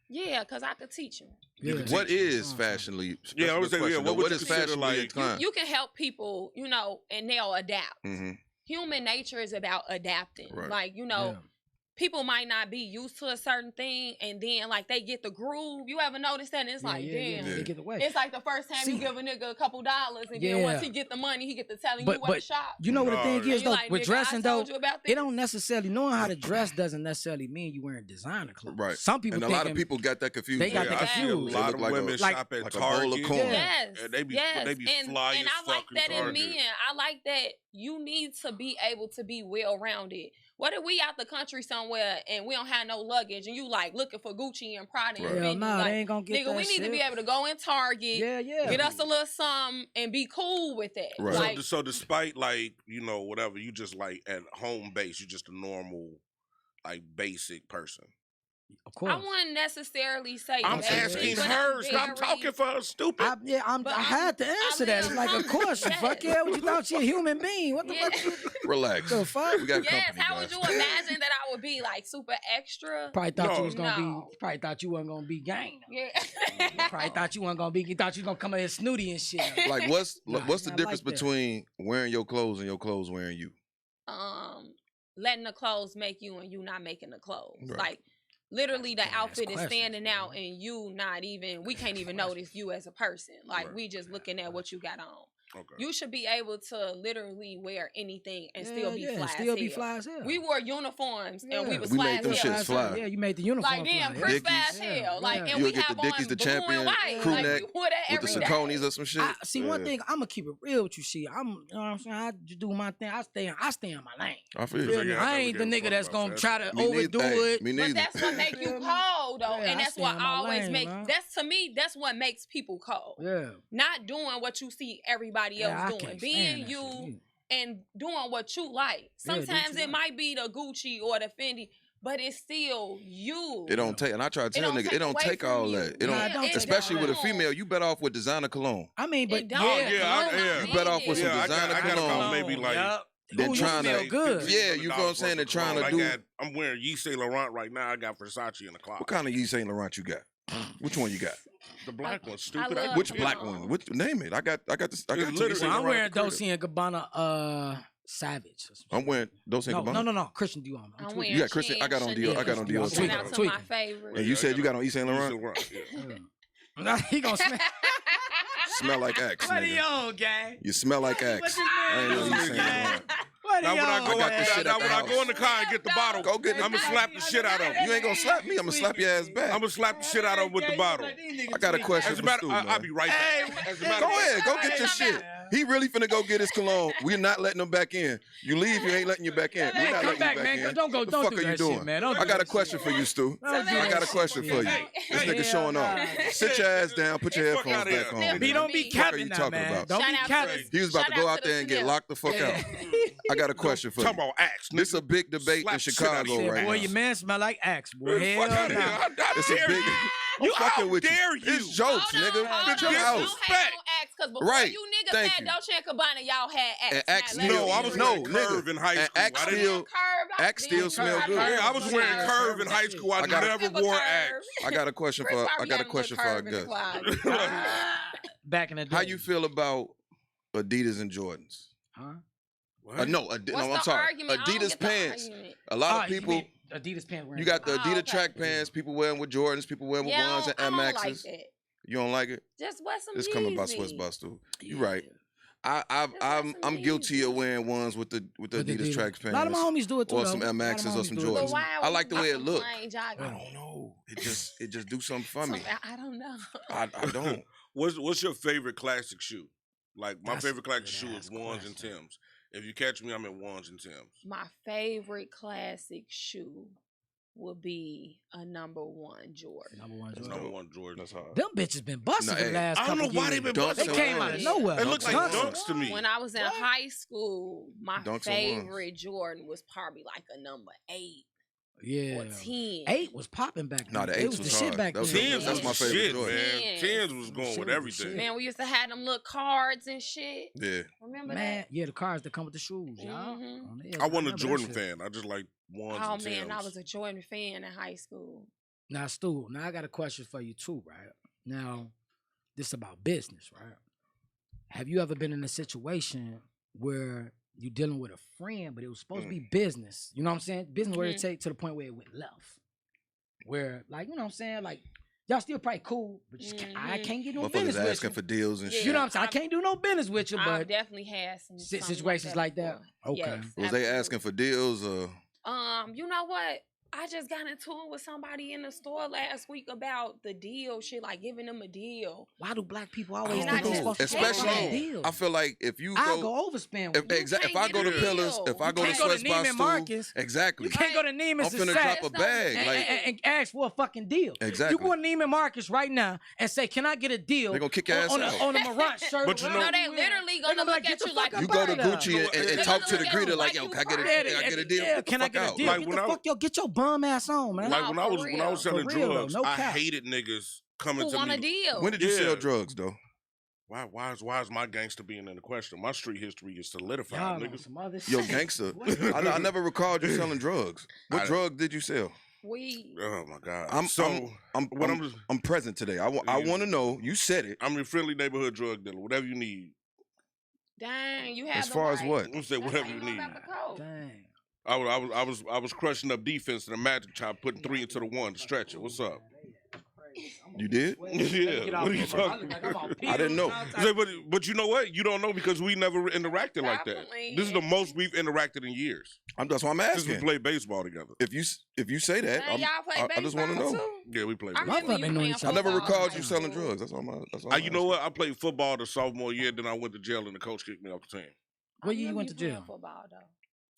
Yeah, because I could teach him. Yeah. What is Uh-huh. fashionally? Yeah, I that's a would good say, yeah, question, what though. would What you is consider, fashionably like- inclined? You can help people, and they'll adapt. Mhm. Human nature is about adapting. Right. Like, Yeah. people might not be used to a certain thing, and then like they get the groove. You ever notice that? And it's like, damn. They get away. It's like the first time you See. give a nigga a couple dollars, and then once Yeah. he get the money, he get to telling But- you where to but shop. You know what the No, thing and is you though, like, with nigga, dressing I though, told you about it don't necessarily knowing how to dress doesn't necessarily mean you wearing designer clothes. Right. Some people And a think lot of people got that confused. They got Yeah, that I see a confused. lot They of look like women a- shop at like a bowl of Target. corn. Yes, And they be and fly as I like fuck in that in Target. men. I like that you need to be able to be well rounded. What if we out the country somewhere and we don't have no luggage and you like looking for Gucci and Prada and Right. Hell Fendi? nah, Like, they ain't gonna get nigga, that we need to shit. be able to go in Target, Yeah. get us a little something, and be cool with that. Right. Like, So despite like, whatever, you just like at home base, you just a normal, like basic person. Of course. I wouldn't necessarily say I'm say asking but her. I'm Stop very- talking for her, stupid. But I had to answer that. It's live like, of humble. course. Yes. Fuck yeah. What you thought she a human being? What the Yeah. fuck? Relax. The fuck? We got Yes, company, how guys. would you imagine that I would be like super extra? Probably thought you No. was gonna No. be. Probably thought you wasn't gonna be gang. Yeah. Probably thought you wasn't gonna be. You thought you was gonna come in here snooty and shit. Like, what's Nah, the not difference like that. between wearing your clothes and your clothes wearing you? Letting the clothes make you and you not making the clothes. Right. Like literally the That's outfit is questions, standing man. out and you not even we can't even notice you as a person. Like Right. we just looking at what you got on. Okay. You should be able to literally wear anything and still be fly. Still as be hell. fly as hell. We wore uniforms and we Yeah. was We fly made as them hell. shits fly. Yeah, you made the uniform. Like damn, fly, Chris Dickies. fly as hell. Like Yeah. and You'll we get have the Dickies, on the blue champion and white. crew Like, neck we wore that with the every day. Sauconys or some shit. See, one thing, I'm gonna keep it real with you. See, you know what I'm saying? I just do my thing. I stay in my lane. I feel Feel you. me? Yeah, I I never ain't the gave a nigga fuck that's about gonna that. try to Me neither. overdo Hey, it. me But neither. that's what make you cold though, Yeah, and I that's stay what in my always lane, make. man. That's to me. That's what makes people cold. Yeah. Not doing what you see everybody else Yeah, I doing, can't being stand that you shit. and doing what you like. Yeah, do what Sometimes you it like. might be the Gucci or the Fendi, but it's still you. It don't take, and I try to It tell don't nigga, take it don't away take from all you. that. It Nah, don't, it don't. especially with a don't. female. You better off with designer cologne. I mean, but It don't. yeah, You better off with some Yeah, designer I gotta cologne. come maybe like Yup. Then Ooh, you trying smell to, good. yeah, you know what I'm saying. They're trying to do. I'm wearing Yves Saint Laurent right now. I got Versace in the closet. What kind of Yves Saint Laurent you got? Which one you got? The black one, I stupid. love Which Yeah. black one? Which name it? I got this. I got It's two Yves literally- Saint Well, I'm Laurent wearing at the crib. Dolce and Gabbana Savage. I'm wearing Dolce and Gabbana. No. Christian Dior. I'm I'm tweaking. wearing You got Christian. I got on Chanel. Dior. I got on Dior I'm too. Shout tweaking. out to Tweaking. my favorite. And you said you got on Yves Saint Yves Laurent. Saint Laurent, yeah. Nah, he gonna smell. Smell like Axe. What are you Nigga. on, gang? You smell like Axe. What you I ain't know doing, Yves Saint gang? Laurent. What Now are when you I on, go, I got this gang? shit now at the when I house. go in the car and get the bottle, Go get it. I'm gonna slap the shit out of him. You ain't gonna slap me. I'm gonna slap your ass back. I'm gonna slap the shit out of him with the bottle. I got a question As a for matter, Stu, I'll man. be right back. As a matter Go of fact, ahead, go get your Hey, shit. He really finna go get his cologne. We're not letting him back in. You leave, you ain't letting you back in. We're not Come letting back, you back man. in. Don't go. The Don't fuck do are you that doing? shit, man. Don't I do got a that question shit. for you, Stu. Don't do I that got a shit. question for you. Hey, This hey, nigga showing off. Sit your ass down. Put your Fuck headphones outta back here. on. B, nigga. don't be Fuck are capping you now, talking man. about? Don't Shout be out to capping. He was about Shout to go out out to the there and get Snip. locked the fuck out. I got a question for talking you. about axe. This is a big debate in Slap shit out of Chicago you. right Boy, now. your man smell like Axe, boy. Fuck Hell outta here. nah. How It's a dare big. you? I'm You fucking how with you. dare you? It's jokes, nigga. The Chill disrespect. out. Don't hate on Axe, because before Right. you niggas Thank had you. Dolce and Gabbana, y'all had Axe. And Axe Now, still- let's No, I be was real. wearing nigga. Curve in high And school. Axe I didn't- still- Curve, Axe still smell good. Yeah, I was wearing Curve in high school. I I got- never wore Axe. I got a question for. I got a question for our guest. Back in the day. How you feel about Adidas and Jordans? Huh? No, I'm sorry. Adidas pants. A lot of You people. mean Adidas pants wearing. You got the Oh, Adidas okay. track pants. People wearing with Jordans. People wearing with ones and I don't like MXs. that. You don't like it? Just wear some It's coming by Yeezy. Swiss by Stu. You Yeah. right. Just wear I'm some guilty of Yeezy. wearing ones with the With Adidas track A lot of my pants. homies do it too. or though. some A lot of my MXs or homies some do it, Jordans. But too. why I like the way it some look. plain jogging? I don't know. It just do something for me. I don't know. I don't. What's your favorite classic shoe? Like my That's favorite a classic shoe good-ass is ones and question. Tims. If you catch me, I'm in ones and Tims. My favorite classic shoe would be a number one Jordan. Number one That's Jordan. number one Jordan. That's hard. Them bitches been busting Nah, for the hey, last I don't couple know why years. they been Dunks busting. They and came out of ones. nowhere. It looks like Dunks. dunks to me. When I was in What? high school, my Dunks and ones. favorite Jordan was probably like a number 8. Yeah. or 10. 8 was popping back then. Nah, the It 8s was the was shit hard. back That was then. the- Tens that's was my the favorite shit, joint. man. Tens was going Shit with was the everything. shit. Man, we used to have them little cards and shit. Yeah. Remember Man, yeah, the cars that come with the shoes, y'all. Mhm. Oh, yeah, I wasn't a remember that Jordan shit. fan. I just like ones Oh and man, I Tims. was a Jordan fan in high school. Now, Stu, now I got a question for you too, right? Now, this is about business, right? Have you ever been in a situation where you're dealing with a friend, but it was supposed to be business? You know what I'm saying? Business where it take to the point where it went left. Where, like, you know what I'm saying? Like, y'all still probably cool, but just I can't get no business Motherfuckers with asking you. for deals and Yeah. shit. You know what I'm saying? I can't do no business with you, I've but definitely had some situations like that? before. Okay. Yes, Was they absolutely. asking for deals or? You know what? I just got into it with somebody in the store last week about the deal shit, like giving them a deal. why do black people I always And don't think they're know. supposed to Especially, fucking deal? I feel like if you I go, go overspend if, with you. if can't I get go a to Pillars, deal. if I You go to can't go to Sweats by Neiman Stu, Marcus. exactly. You can't go to Neiman's I'm and finna say, drop a bag. and, Like and ask for a fucking deal. Exactly. You go to Neiman Marcus right now and say, "Can I get a deal?" They gonna kick your ass on, out. on a Marant shirt. But you or know- No, whatever they you wear. literally They gonna be look "Get at the you fuck like up you go to out of there." Gucci and They talk gonna to the look at you greeter like, like yo, you can I get a, crazy. can I get a deal? Yeah, Get the can I fuck get a out. deal? Like, Get when the I- fuck, yo, get your bum ass on, man. Like Nah, when I for was real. selling For real, though, drugs, no I cap. hated niggas coming Who to want me. a deal? When did you Yeah. sell drugs though? Why is my gangster being in the question? My street history is solidified, Y'all on niggas. some other Yo, shit. gangster. What? I never recalled you selling drugs. What I- drug did you sell? We Oh my god. I'm what I'm present today. I want to know. You said it. I'm your friendly neighborhood drug dealer. Whatever you need. dang, you have As the far as right. what? I'm say That's whatever how you know need. about the code. Dang. I was crushing up defense in a magic chop, putting 3 into the 1 to stretch it. What's up? You did? Yeah. What are you talking I didn't know. Say, but you know what? You don't know because we never interacted like that. Definitely. This is the most we've interacted in years That's why I'm since we asking. played baseball together. If you say that, Dang, y'all play I just want to baseball know. too? Yeah, we played I baseball. Motherfucker remember you been knowing playing each I other. never football in recalled high you selling school. drugs. That's all. You know what? I played football the sophomore year, then I went to jail and the coach kicked me off the team. What I year you remember went to playing jail? Football though.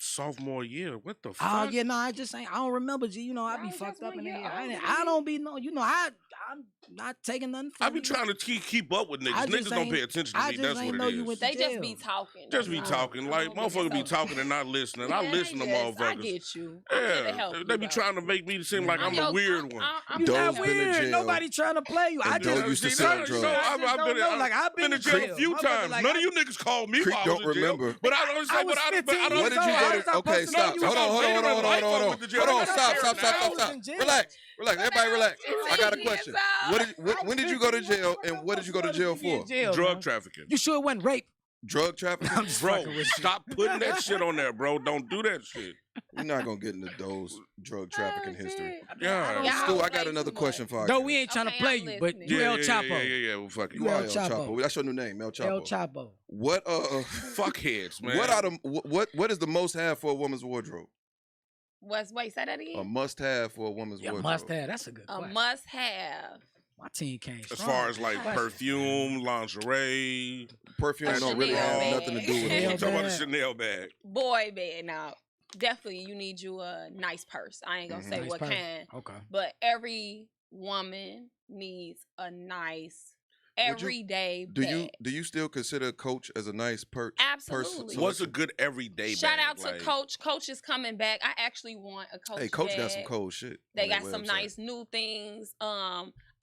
Sophomore year? What the Oh fuck? yeah, no, I just ain't. I don't remember. G, you know, I Y'all be was fucked just up in 1 the year head. older than I me. don't be no. You know, I'm not taking nothing from I be you. trying to keep up with I niggas. just Niggas don't ain't- pay attention to I me. just That's ain't what know it you is. went to They just jail. be talking. Just be That's talking. all. Like, I don't motherfuckers be think so. talking and not listening. I Yeah, listen to they just- I motherfuckers. get you. I'm here to help Yeah, you, they be though. trying to make me seem like I'm your- a weird one. You Doe's not been in weird. jail. Nobody trying to play you. I And Doe just used to you sell know, drugs. I just I've don't been know. Like I've been in jail a few Motherfucker, times. like, None of you niggas called me Creek while I don't was in jail. remember. But I don't I say, was but I 15 don't What did years you old. go I to? was not Okay, supposed to know stop. you Hold was on, hold on, in hold jail. on, hold on, hold on, Went to jail. hold on. I got Stop, there stop, now. stop, I stop, was in stop. jail. Relax, relax. Everybody relax. I got a 15 question. years old. When did you go to jail and what did you go to jail for? Drug trafficking. You sure it wasn't rape? Drug trafficking? I'm just Bro, fucking with you. stop putting that shit on there, bro. Don't do that shit. We're not gonna get into those drug trafficking history. Yeah. Y'all Stu, I play got another too question much. for Though you. we ain't trying to Okay, play I'm you, but listening. you El Yeah, Chapo. well, fuck it. You are El El Chapo. Chapo. That's your new name, El Chapo. El Chapo. What Fuckheads, man. what is the most have for a woman's wardrobe? Wait, say that A again. must have for a woman's Yeah, wardrobe. must have. That's a good A question. must have. My team came As strong. far as like Question. perfume, lingerie, Perfume A don't really Chanel have bag. nothing to do with Chanel I'm it. talking about a bag. Chanel bag. Boy band. Now, definitely you need you a nice purse. I ain't gonna Mhm. say Nice what purse. kind, Okay. but every woman needs a nice Would you- everyday Do bag. you still consider Coach as a nice purse? Absolutely. What's a good everyday Shout bag? out to Like, Coach. Coach is coming back. I actually want a Coach. Hey, Coach got some bag. cold shit. They on their got some website. nice new things.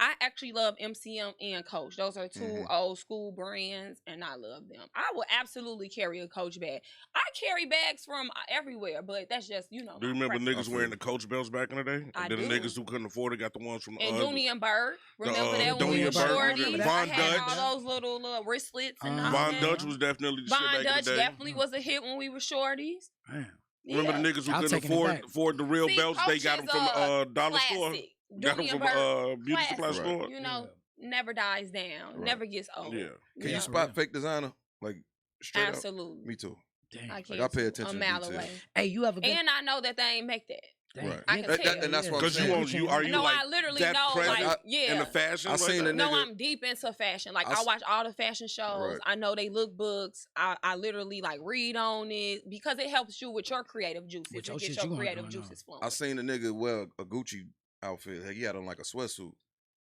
I actually love MCM and Coach. Those are 2 Mhm. old school brands, and I love them. I would absolutely carry a Coach bag. I carry bags from everywhere, but that's just Do you my remember preference. niggas wearing the Coach belts back in the day? I And then do. the niggas who couldn't afford it got the ones from And Dooney and Bird. Remember uh, that when we Dooney were and Bird, shorties? I Von had Dutch. all those little wristlets and all Von that. Dutch was definitely the shit Von back Dutch in the day. definitely was a hit when we were shorties. Damn. Remember Yeah. the niggas who Y'all couldn't taking it back. afford the real See, belts? They Coach got them is from a dollar store. classic. Got them Dooney from and Bird, beauty supply classic. store. You know, never dies down, Right. never gets old. Yeah. You Can you know? spot fake designer? Like straight up? Absolutely. Me too. Damn. I Like, can't I pay too. attention A to mile detail. away. Hey, you ever been? And I know that they ain't make that. Damn. Right. I can Yeah, tell. And that's what I'm Because saying. are you No, like I literally that know, present like, in yeah. the fashion? I seen that? a No, nigga- I'm deep into fashion. Like I I s- watch all the fashion shows. Right. I know they look books. I literally like read on it because it helps you with your creative juices. With It your gets shit your you wanna creative do, I know. juices flowing. I seen a nigga wear a Gucci outfit. He had on like a sweatsuit,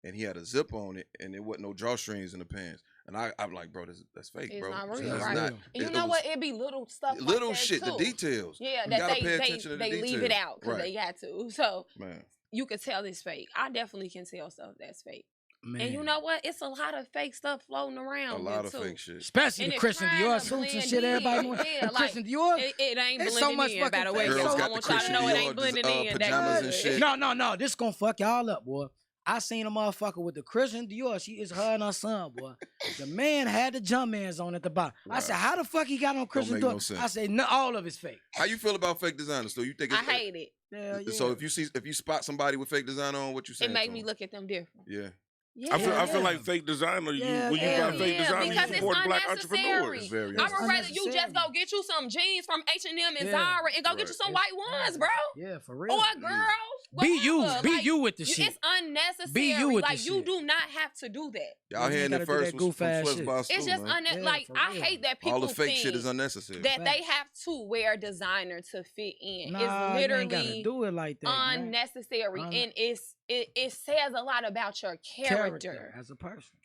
and he had a zip on it, and it wasn't no drawstrings in the pants. And I'm like, bro, that's fake, It's bro. not It's real, not- right? not- And you it know was what? It be little stuff, little like that shit, the too. details. Yeah, You that gotta pay attention to the they leave it details. out because Right. they got to. So Man, you could tell it's fake. I definitely can tell stuff that's fake. Man. And you know what? It's a lot of fake stuff floating around. a lot here of too. fake shit. Especially And the it's Christian trying Dior to suits and blend shit. Everybody in. doing Yeah, the like, Christian Dior. It ain't There's blending so much in. By the fucking way, fake Girls so I got the want y'all to Christian know it Dior ain't blending in. pajamas and shit. No. This gonna fuck y'all up, boy. I seen a motherfucker with the Christian Dior. She is her and her son, boy. The man had the Jumpmans on at the bottom. I said, how the fuck he got on Christian make Dior? no sense. I said, no, all of it's fake. How you feel about fake designers? So you think I it's, hate it. Hell yeah. So if you spot somebody with fake designer on, what you saying? It make to me them? look at them different. Yeah. Yeah. I feel Yeah. like fake designer. Yeah, When you yeah. buy fake designer, you because it's support black unnecessary. entrepreneurs. It's very I would rather you unnecessary. just go get you some jeans from H&M and Yeah. Zara and go get Right. you some white ones, bro. Yeah, for real. Or girls. Be you. whatever. Be Like, you with the shit. It's unnecessary. Be you with the like you shit. do not have to do that. Y'all You hearing gotta it do first that from goof-ass Swiss shit. Boss It's too, just man. Yeah, like for I real. hate that people All the fake think shit is unnecessary. that Fact. they have to wear designer to fit in. Nah, It's you ain't gotta literally do it like that, man. unnecessary, Un- and it says a lot about your character. as a person.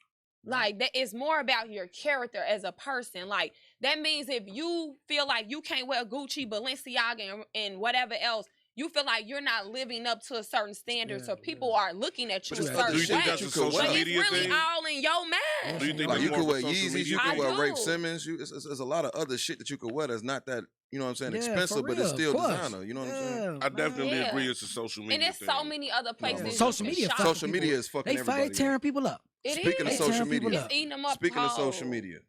Like that, it's more about your character as a person. Like that means if you feel like you can't wear Gucci, Balenciaga, and whatever else, you feel like you're not living up to a certain standard, Yeah, so people yeah. are looking at you But a it's certain other Do you think way. that's a you could social wear. But it's media really thing? all in your mind. Do you think Like that's you more could of a wear social Yeezys, media you thing? could wear I Rafe do. Simmons. There's a lot of other shit that you could wear that's not that, you know what I'm saying, Yeah, expensive, for but it's real, still of course. designer. You know what I'm saying? Yeah, I definitely Yeah. agree it's a social media And there's thing. so many other places. most you Social can media shop. fucking Social people media up. is fucking They everybody up. tearing people up. It Speaking of is. social Tearing people media, up. It's eating them up speaking of social whole. media,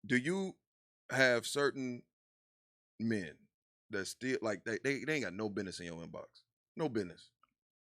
do you have certain men that still like they ain't got no business in your inbox? No business.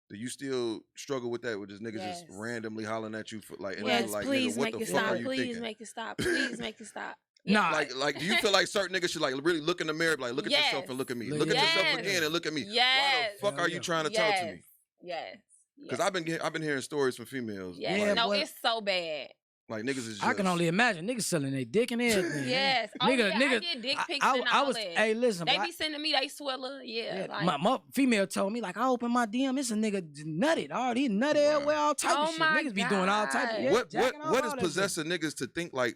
Do you still struggle with that with just niggas Yes. just randomly hollering at you for like, and Yes, it's like, please nigga, what make the it fuck stop. are you Please thinking? make it stop. Please make it stop. Nah, Like, do you feel like certain niggas should like really look in the mirror, like look at yourself Yes. and look at me, Look look at at yourself Yes. again and look at me? Why Yes. the fuck Hell are you yeah. trying to talk to me? Yes. Because Yes. I've been hearing stories from females. Yes. Yeah, like, No, boy. it's so bad. like niggas is just. I can only imagine niggas selling their dick and everything. Yes. Oh, Nigga, yeah, I nigga, get dick pics I and all was, that. hey, listen, They boy, be sending me they swiller. Yeah. like, my female told me, like, I open my DM, it's a nigga nutted. All these nutted everywhere, all type Oh of shit. my Niggas be doing all type of God. yeah, what jacking off, what all is that possessing niggas to think like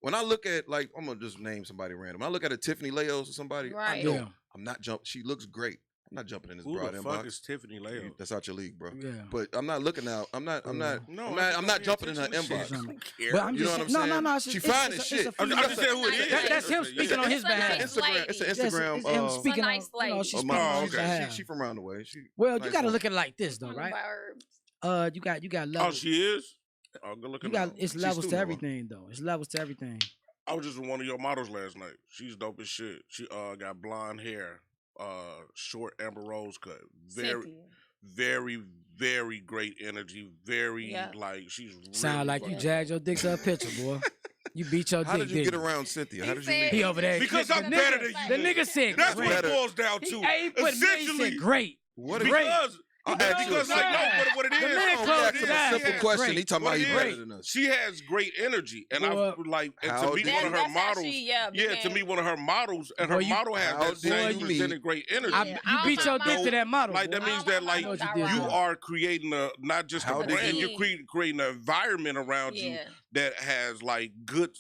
when I look at like I'm gonna just name somebody random. When I look at a Tiffany Leos or somebody, I Right. know Yeah. I'm not jump. She looks great. I'm not jumping in this Who broad the fuck inbox. is Tiffany Leo? That's out your league, bro. shit. Yeah. But I'm not looking out. I'm not. No, I'm not jumping in her attention to inbox. shit. I don't care. But I'm You know just what I'm saying, saying? no, it's She just, fine it's as a- it's shit. a I'm female- just saying who it is. That's him speaking on his It's a nice behalf. Instagram. It's an lady. Instagram. It's him speaking on, nice you know, lady. she's Oh, speaking on oh, his okay. behalf. She from around the way. She Well, nice you got to woman. look at it like this, though, One right? verb. You got Oh, levels. she is? Oh, good looking. You got it's She's levels to student, everything, though. It's levels to everything. I was just with one of your models last night. She's dope as shit. She got blonde hair, short amber rose cut. Very, Cynthia. very, very great energy. Very Yeah. like she's Sound really like you fucking- jagged your dick to a picture, boy. You beat your How dick, did you get didn't around Cynthia? How He did you said- meet? He over there. Because I'm the better nigga, than you. The nigga said That's great. what it boils down He, to. he put he Essentially, said great. What Great. because I asked you a because like simple- no, what it is. The man what closed it his is, eyes. simple Yeah, question. great. He talking What about he it better is, than us. She has great energy, and Boy, I like and how to me did one you- of her That's how models. she, Yeah, to me one of her models, and Boy, her you- model has how that did same you presented meet- great energy. You beat your dick to that model. Like that boy. means that like know what you you did you there. are creating a not just How a did brand, you- you're creating an environment around you Yeah, that has like good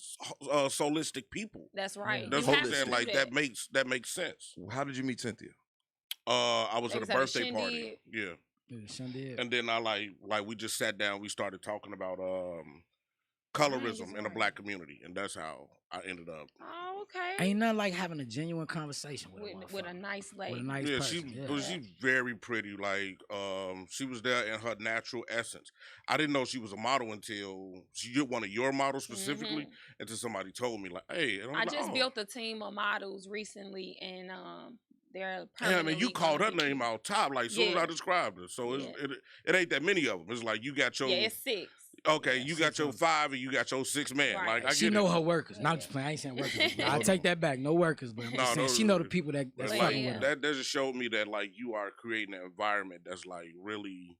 solistic people. that's right. That's You what I'm have to saying. do Like that makes sense. How did you meet Cynthia? I was They at a was at a birthday party. shindig. Yeah. Yeah, son did. And then I like we just sat down, we started talking about colorism in the right. black community, and that's how I ended up. Oh, okay. Ain't nothing like having a genuine conversation with With a motherfucker. nice lady. With a nice Yeah, person. she's very pretty. Like she was there in her natural essence. I didn't know she was a model until she one of your models specifically, until somebody told me like, hey, and I'm I like, just oh. built a team of models recently, and they're Yeah, I mean, you permanently called her gonna be- name out top, like soon as Yeah. I described her. So Yeah. it ain't that many of them. It's like you got your Yeah, it's 6. okay, yeah, you got your 5 and you got your 6 man. Right. Like I She get know it. her workers. No, I'm just playing. I ain't saying workers. but I take that back. No workers, but I'm just No, saying those- she know the people that's But Yeah. fucking like with her. that just showed me that like you are creating an environment that's like really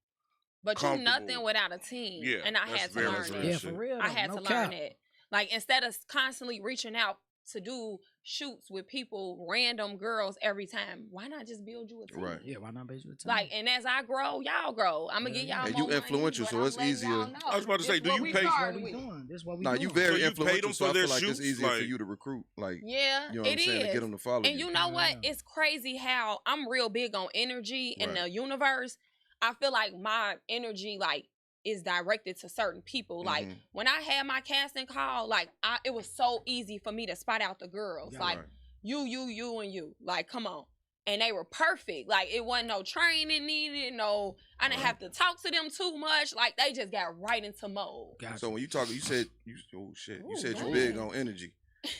But you nothing comfortable. without a team. Yeah, and I that's had to very learn real that. Yeah, shit. for real. I though, had no to cap. learn that. Like instead of constantly reaching out to do shoots with people, random girls every time. Why not just build you a team? Right. Yeah, why not base with time? Like, and as I grow, y'all grow. I'm gonna get y'all And more you influential, money, so but it's I'm letting easier. y'all know, I was about to say, this do what you we pay- That's what starting we with. doing. This what we Nah, doing. you very So you paid influential, them so I for their feel like it's shoots, easier for like- you to recruit. Like, Yeah, you know what I'm it saying? To is. get them to follow And you know what? Yeah. It's crazy how I'm real big on energy in Right. the universe. I feel like my energy like is directed to certain people. Like Mhm. when I had my casting call, like it was so easy for me to spot out the girls. Yeah. Like Right. you, and you. Like, come on. And they were perfect. Like it wasn't no training needed. No, I didn't have to talk to them too much. Like they just got right into mode. Gotcha. So when you talk, you said oh shit, you Ooh, said you're man. big on energy.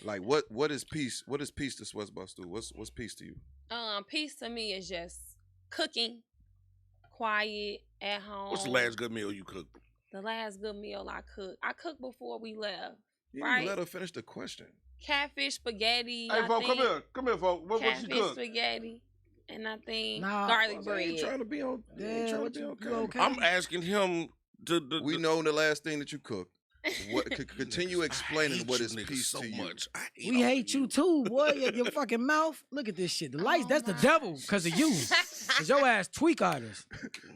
Like what is peace? What is peace to Sweatbox do? What's peace to you? Peace to me is just cooking, quiet, at home. What's the last good meal you cooked? The last good meal I cooked before we left. You Right. didn't let her finish the question. Catfish spaghetti. Hey, I folks, think. come here, folks. What she Catfish cooked? spaghetti. And I think Nah, garlic I bread. ain't trying to be on. I ain't Yeah, trying what to be you on camera. okay? I'm asking him to. We know the last thing that you cooked. What continue I explaining hate what you is niggas peace so to you? much. I We all hate of you too, boy. Your fucking mouth. Look at this shit. The lights, that's the my devil because of you. Cause your ass tweak artist.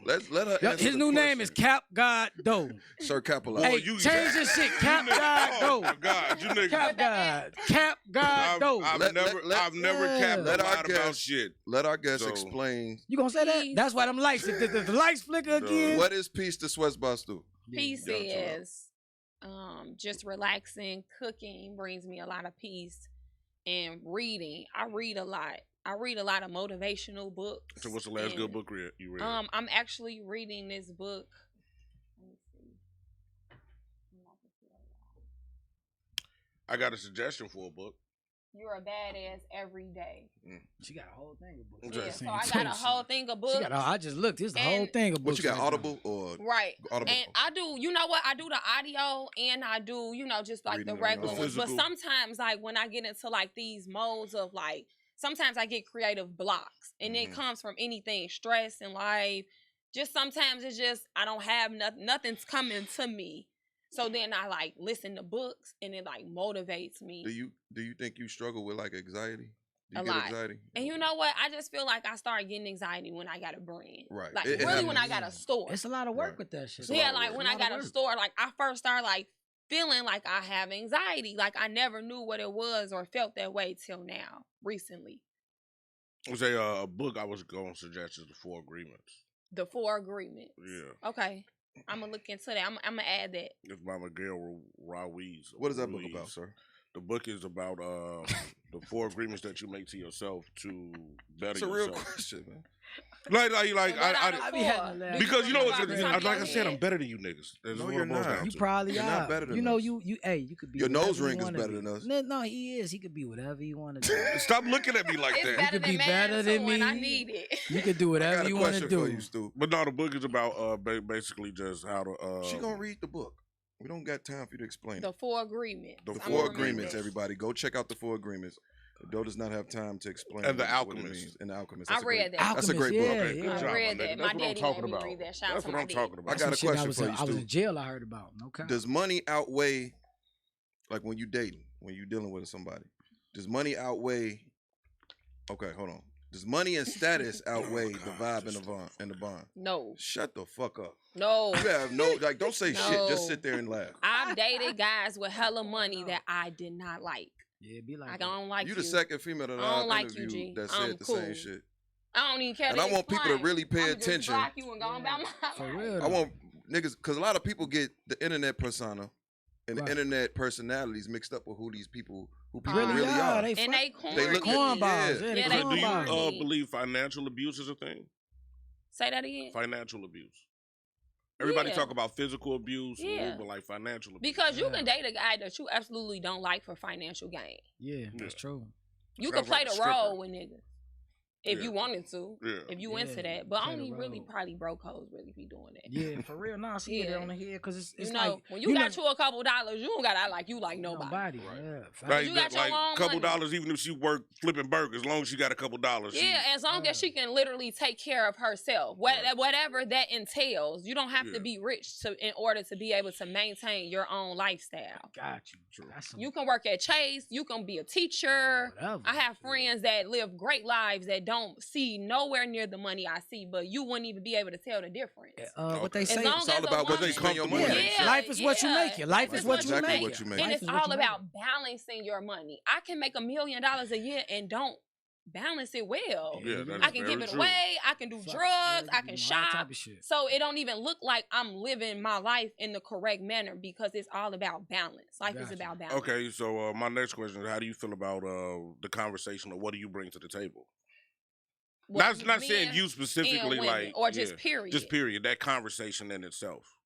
Let her. Yo, answer his the new name is question. Cap God Doe. Sir Boy, Capilano. Hey, you- change this shit. Cap You niggas- God Oh Doe. my God, you niggas. Cap God. Cap God Doe. I've Let- never Yeah. capped Let a our lot about guest- shit. Let our guest So- explain You gonna say that? Peace. That's why them lights. If the lights flicker Duh. again. what is peace to Sweatbox do. Peace Y'all chill out. is just relaxing. Cooking brings me a lot of peace. And reading. I read a lot. I read a lot of motivational books. So what's the last and, good book you read? I'm actually reading this book. Let me see. I got a suggestion for a book. You're a badass every day. She got a whole thing of books. Yeah, Yeah, Saying so I too. got a whole thing of books. She got. I just looked. There's a whole And- thing of What books. you got? right Audible or Right. Audible? And I do, you know what? I do the audio and I do, just like Reading the on your regular own. ones. But Physical. sometimes, like, when I get into like these modes of like, sometimes I get creative blocks and it Mhm. comes from anything, stress in life. Just sometimes it's just, I don't have nothing's coming to me. So then I like listen to books and it like motivates me. Do you think you struggle with like anxiety? Do you A get lot. anxiety? And you know what? I just feel like I start getting anxiety when I got a brand. Right. Like It really when I happens. got a store. It's a lot of work Right. with that shit. It's a Yeah, lot of like work. when It's I a lot got of a work. store, like I first started like feeling like I have anxiety. Like I never knew what it was or felt that way till now, recently. It was a book I was going to suggest is The Four Agreements. The 4 agreements. Yeah. Okay. I'm gonna look into that. I'm gonna add that. It's by Miguel Ruiz. What is that book Ruiz. about, sir? The book is about the 4 agreements that you make to yourself to better It's a yourself. real question, man. Like So what are I the I be 4? having to laugh. because you know Off what? the top of Like I your said, I'm head? better than you niggas. That's No, what you're it boils not. down You to. probably You're are. not better than you know, us. you could be. Your whatever nose you ring is wanna better be. than us. No, he is. He could be whatever you want to do. Stop looking at me like It's that. better could than be mine better too, than and I me. need it. You could do I whatever got a you want to question for do. you, Stu. But no, the book is about basically just how to. She gonna read the book. We don't got time for you to explain The it. 4 agreements. The The I'm 4 gonna remember agreements, that. everybody. Go check out the 4 agreements. Doe does not have time to explain. And The what it Alchemist. means. And The Alchemist. I That's a great- read that. That's a great book. Yeah, Okay, good yeah. I job, read my that. nigga. My That's what I'm daddy talking made me about. read that. Shout out That's to what my I'm daddy. talking about. I got a Some shit question for you, I was Stu. in jail. I heard about. Okay. Does money outweigh, like when you dating, when you dealing with somebody? Does money outweigh? Okay, hold on. Does money and status outweigh the vibe and the bond? No. Shut the fuck up. No. You have no like. Don't say shit. Just No. sit there and laugh. I've dated guys with hella money that I did not like. Yeah, it be like I that. don't like You you. the second female that I don't I've like you, interviewed G. that I'm said the cool. same shit. I don't even care And to I want people to explain. really pay I'ma attention. Just block you and go about my For life. real. I want niggas because a lot of people get the internet persona and Right. the internet personalities mixed up with who people really, really are. They And they They corny. look- cornballs. yeah. Yeah, they Yeah, they So do you cornballs. believe financial abuse is a thing? Say that again. Financial abuse. Everybody Yeah. talk about physical abuse, Yeah. but like financial abuse. Because you Yeah. can date a guy that you absolutely don't like for financial gain. Yeah, that's Yeah. true. You Sounds can play like a the stripper. role with niggas. if you wanted to, Yeah. if you into that. But play the only really role. probably broke hoes really be doing that. Yeah, for real. No, she get it Yeah. on the head because it's You like know, when you got you a couple dollars, you don't got to act like you like nobody. Right. Yeah, Like, you got your like own couple money. dollars, even if she work flipping burgers, as long as she got a couple dollars. Yeah, as long as she can literally take care of herself, whatever that entails. You don't have to be rich in order to be able to maintain your own lifestyle. Got you. That's You can work at Chase. You can be a teacher. Whatever. I have friends that live great lives that don't see nowhere near the money I see, but you wouldn't even be able to tell the difference. What they As say. long It's as all a about what woman- you spend your money on. Yeah, Life is what you make it. Life is what you exactly make what it. you make And it. it's Life is what all you about make balancing your money. I can make $1 million a year and don't balance it well. Yeah, that is I can very give it true. away. I can do Fuck, drugs. yeah, I can all shop. type of shit. So it don't even look like I'm living my life in the correct manner because it's all about balance. Life is Gotcha. about balance. Okay, so my next question is, how do you feel about the conversation of what do you bring to the table? Well, Not saying men you and specifically, women, like, or just period. just period. That conversation in itself.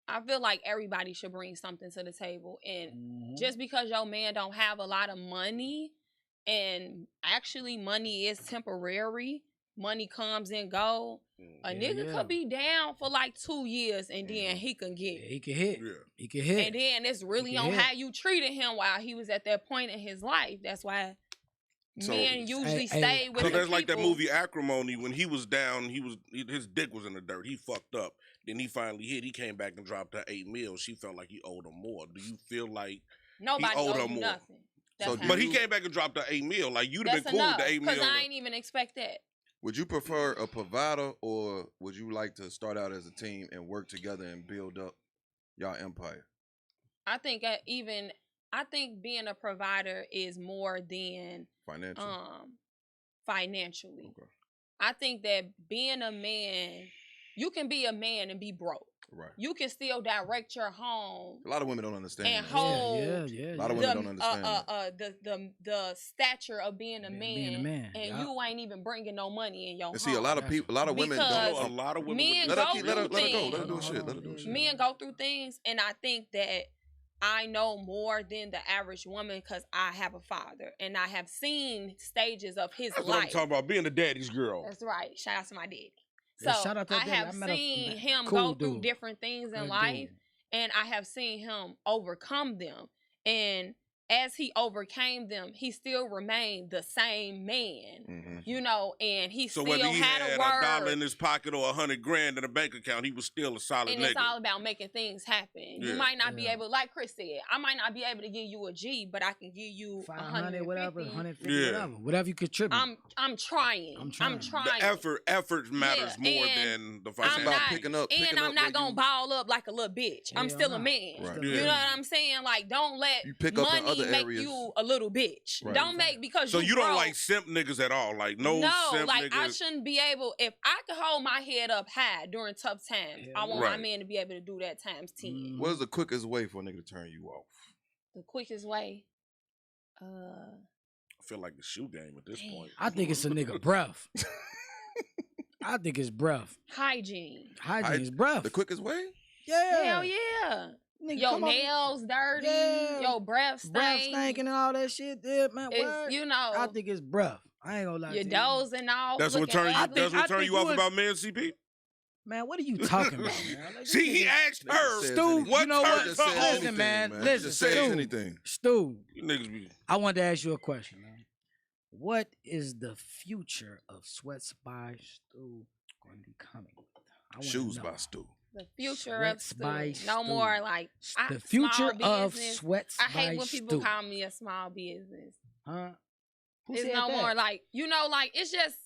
I feel like everybody should bring something to the table, and Mhm. just because your man don't have a lot of money, and actually money is temporary. Money comes and go. A nigga could be down for like 2 years and then he can get. Yeah, he can hit. Yeah. He can hit. And then it's really He on can hit. how you treated him while he was at that point in his life. That's why So- men usually Hey, stay with So the that's like that people. movie Acrimony. When he was down, his dick was in the dirt. He fucked up. Then he finally hit. He came back and dropped her 8 mil. She felt like he owed her more. Do you feel like Nobody he owed owes her you more? nothing. So That's do how But he you- came back and dropped her 8 mil. Like, you'd have that's been cool enough, with the 8 mil. because I ain't even expect that. Would you prefer a provider, or would you like to start out as a team and work together and build up y'all empire? I think being a provider is more than Financial. financially. Okay. I think that being a man, you can be a man and be broke. Right. You can still direct your home A lot of women don't understand. and that. hold Yeah. A lot of women don't understand that. the stature of being a man, Being a man, and yup. you ain't even bringing no money in your And home. see, a lot of people, a lot of women Because You know, don't. a lot of women men would Let her go keep, let her through go. Let her do things. shit. Let her do shit. Men go through things, and I think that I know more than the average woman because I have a father, and I have seen stages of his That's what I'm life. talking about, being a daddy's girl. That's right. Shout out to my daddy. So Yeah, shout out to I daddy. have I met a seen him cool go through dude. different things in Good life, dude. and I have seen him overcome them. And as he overcame them, he still remained the same man. Mm-hmm. You know, and he So still whether he had had a word. $1 in his pocket or $100,000 in a bank account, he was still a solid And nigga. it's all about making things happen. Yeah. You might not be Yeah. able, like Chris said, I might not be able to give you a G, but I can give you 500, whatever, 150. 150, Yeah. whatever you contribute. I'm trying. I'm trying. The effort matters Yeah, more and than the It's financial. about not, picking up. and picking I'm up not where gonna you, ball up like a little bitch. I'm Hell still a no. man. Right. You Yeah. know what I'm saying? Like, don't let You pick up in money other make areas. you a little bitch. Right. Don't make because So you don't broke. like simp niggas at all? Like no simp like I niggas? shouldn't be able. If I could hold my head up high during tough times, Yeah. I want Right. my man to be able to do that times 10. Mhm. What is the quickest way for a nigga to turn you off? The quickest way. I feel like the shoe game at this Damn. point. I think it's a nigga breath. I think it's breath. Hygiene. Hygiene is breath. The quickest way? Yeah. Hell yeah. Nigga, Your come on. nails dirty. Yeah. Your breath stink. Breath stinking and all that shit. Yeah, man. It's, What? you know, I think it's breath. I ain't gonna lie your to you. dozing off. That's what looking turn you. ugly. That's what I turn think you off you would- about men, CP. Man, what are you talking about, man? Like, this See, he nigga- asked her. Says Stu, anything. What you know turns what? her Just says off? Listen, anything, man. He Listen, just says Stu. anything. Stu, You niggas be. I wanted to ask you a question, man. What is the future of Sweats by Stu going to be coming with? I wanna Shoes know. by Stu. The future of Sweats by Stu. No Stu. more like The future small of business. Sweats I by hate when people Stu. call me a small business. Huh? Who It's said no that? more like, you know, like it's just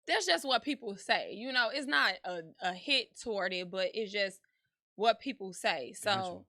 that's just what people say. You know, it's not a hit toward it, but it's just what people say. So Gotcha.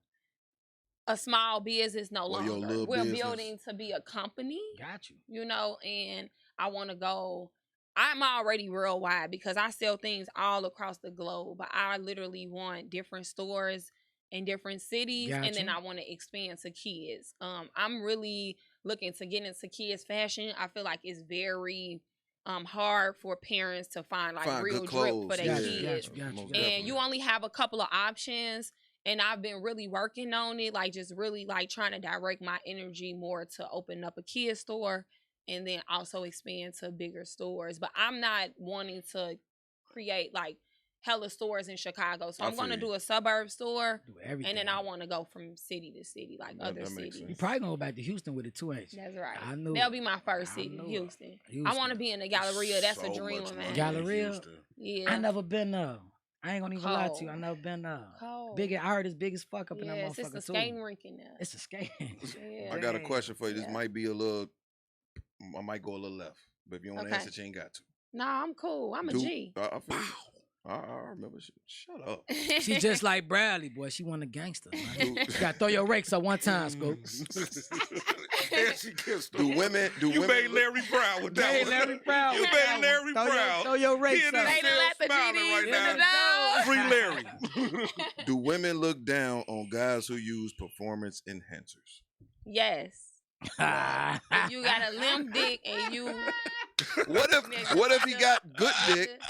a small business no Or your longer. little We're business. building to be a company, Got you. you know, and I want to go. I'm already worldwide because I sell things all across the globe, but I literally want different stores in different cities, and then Gotcha. I want to expand to kids. I'm really looking to get into kids fashion. I feel like it's very hard for parents to find like Find real good drip clothes. for their Gotcha, kids. gotcha, gotcha, Most gotcha. And you only have a couple of options, and I've been really working on it, like just really like trying to direct my energy more to open up a kid store and then also expand to bigger stores. But I'm not wanting to create like hella stores in Chicago. So I I'm going to feel you. do a suburb store, Do everything. and then I want to go from city to city, like other that makes cities. You probably gonna go back to Houston with it too, ain't you? That's right. I knew That'll it. be my first I city, knew it. Houston. I Houston. want to be in the Galleria. That's a So dream much of money mine. in Galleria? Houston. Yeah. I never been I ain't gonna even lie to you. I Cold. never been Cold. Big. I heard it's big as fuck up in that Yes, motherfucker it's a too. skating rink in there. It's a skating. Yeah. I got a question for you. This Yeah. might be a little. I might go a little left, but if you want to Okay. answer, you ain't got to. Nah, I'm cool. I'm a G. I feel you. I remember. Shut up. She just like Bradley, boy. She want a gangster. Man. Do- You gotta throw your rakes up one time, Scoop. Yeah, she kissed Do him. women? Do You women? made Larry proud with that Hey, one. Larry Proud. You with made that one. Larry proud. Throw your rakes He in up. his They done let the smiling GDs right in now. the door. Free Larry. Do women look down on guys who use performance enhancers? Yes. If you got a limp dick and you What if he got good dick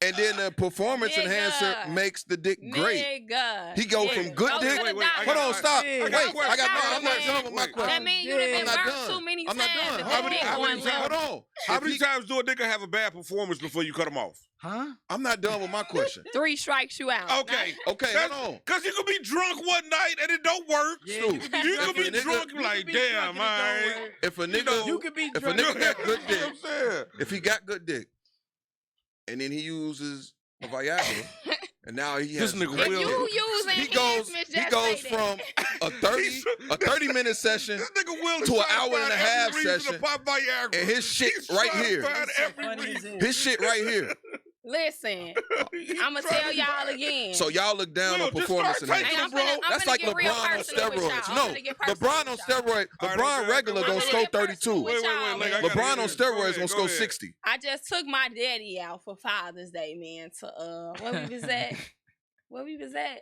and then the performance Nigga. enhancer makes the dick great? Nigga. He go nigga. from good Go dick. to the Wait, wait, I doctor. Hold on, stop. Yeah. Wait, I got a I got. question. I'm not Man. done with my Wait, question. That mean you done Yeah. been I'm not burnt done. too many I'm not times. done. If How the many dick how many going times- left. Hold on. How If many he- times do a nigga have a bad performance before you cut him off? Huh? I'm not done with my question. 3 strikes you out. Okay. Okay, hold on. Because you could be drunk one night and it don't work. Yeah, Stu, you could be You drunk could be If a nigga- drunk You like, could be damn, drunk and it don't man. work. If a nigga, You could be if a drunk. nigga got good You know dick, what I'm saying? if he got good dick, and then he uses a Viagra, and now he has This nigga great If will- dick. you using He goes enhancements, he just goes say from that. a 30-minute session, This nigga will to an hour and a half reason session, to pop Viagra. and his shit He's right trying to here. find That's so every funny as reason. hell. His shit right here. Listen, He's I'm gonna trying tell to y'all find- again. So y'all look down Will, on just performance start taking enhancers. them, bro. I'm That's finna like get real LeBron on personal with y'all. steroids. I'm No, finna get LeBron personal on with y'all. steroids. All right, LeBron okay, regular okay. gonna I'm score gonna get personal 32. with y'all, Wait, man. I gotta LeBron hear on this. Go steroids ahead, gonna go score ahead. 60. I just took my daddy out for Father's Day, man, to where we was at? Where we was at?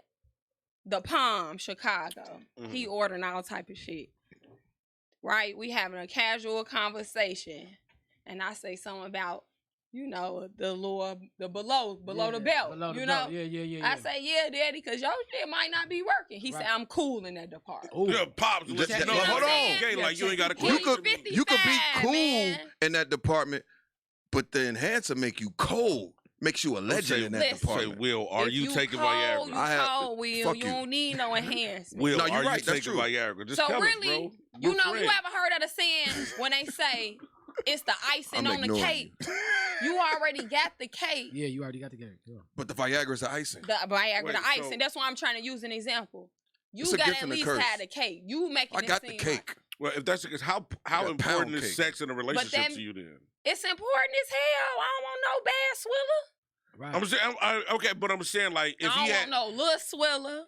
The Palm, Chicago. He ordering all type of shit. Right? We having a casual conversation. And I say something about, you know, the lower, the below the belt. Below the you belt. know? Yeah. I say, yeah, daddy, because your shit might not be working. He Right. said, I'm cool in that department. Ooh. Yeah, Pops, Just- let you you know. know what Hold I'm on. saying? Okay, like you ain't got to He's You question could me. 55, you could be cool man. in that department, but the enhancer make you cold. Makes you a legend say- in that Listen. Say, department. Will, are If you taking cold, Viagra? You I have- cold, Will. fuck You you. don't need no enhancement. Will, No, are you're you right, that's taking true. Viagra? Just So tell really, us, bro. you We're know, you friends. ever heard of the saying when they say it's the icing I'm on the ignoring cake? You already got the cake. Yeah, you already got the game. Yeah. But the Viagra's the icing. The Viagra, Wait, the icing. so- That's why I'm trying to use an example. You It's a got gift at and a least curse. have the cake. You making I it got the seem cake. like Well, if that's the case, how got important pound is cake. sex in a relationship that- to you then? it's important as hell. I don't want no bad swiller. Right. I'm saying, okay, but I'm saying like if I he don't had, want no little swiller.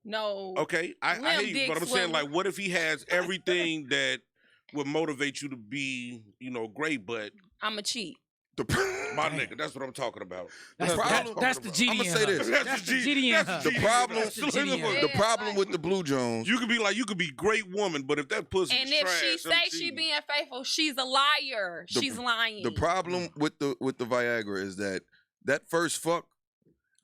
No. okay, I hear limb you, dick but I'm saying swiller. like, what if he has everything that would motivate you to be, you know, great, but I'm a cheat. The my Damn. nigga, that's what I'm talking about. That's, the that's, problem- that's the GD I'ma in say her. this. That's the GD in that's her. the The problem- That's the GD in her. Yeah, the problem like- with the Blue Jones. You could be like, you could be great woman, but if that pussy And is if trash, she I'm say she cheating. being faithful, she's a liar. The- She's lying. The problem with the Viagra is that first fuck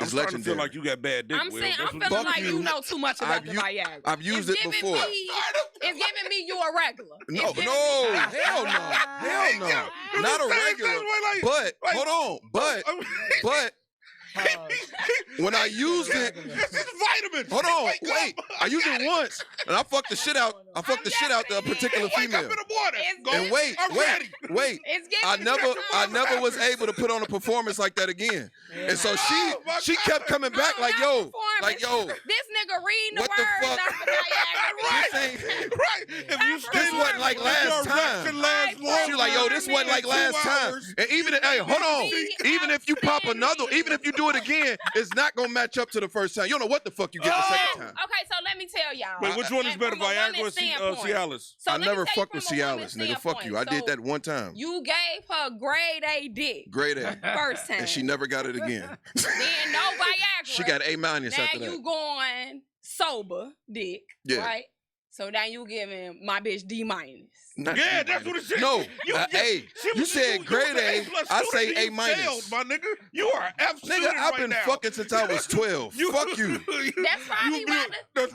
I'm is starting to legendary. feel like you got bad dick. I'm Will. saying, That's I'm what feeling Fuck like you. you know too much about I've the u- Viagra. I've used It's it giving before. It's giving me you a regular. No, It's giving no, me- hell no, hell no, not a regular. But like- hold on, but when I used it, This is vitamins. hold on, Wake wait, up. I used it once and I fucked the shit out. I fucked the shit out the particular Wake up female. in the morning. It's Go, And wait, I'm ready. wait. It's giving I me never was able to put on a performance like that again. And so Oh, my she God. kept coming back like, not yo, performance. like, yo, This nigga reading the What the words fuck? off the Viagra. Right. this ain't, Right. If you This stay wasn't like if last your time. erection lasts Right. long she was like, yo, this wasn't like last 2 time. hours, And even, hey, hold on. Even if you pop another, even if you do it again, it's not gonna match up to the first time. You don't know what the fuck you get the second time. Okay, so let me tell y'all. Wait, which one is And better, from a Viagra or woman's standpoint. Cialis? So I let me never tell you fucked with from a woman's Cialis, nigga. Fuck you. I did standpoint. that one time. You gave her grade A dick Great at. first time. And she never got it again. Then no Viagra. She got A- Now after you that. going sober dick, Yeah. right? So now you giving my bitch D minus. Yeah, that's what it said. No, hey, you said grade A. I say A minus. Failed, my nigga. You are F student Nigga, I've right been now. fucking since I was 12. Fuck you. That's probably why.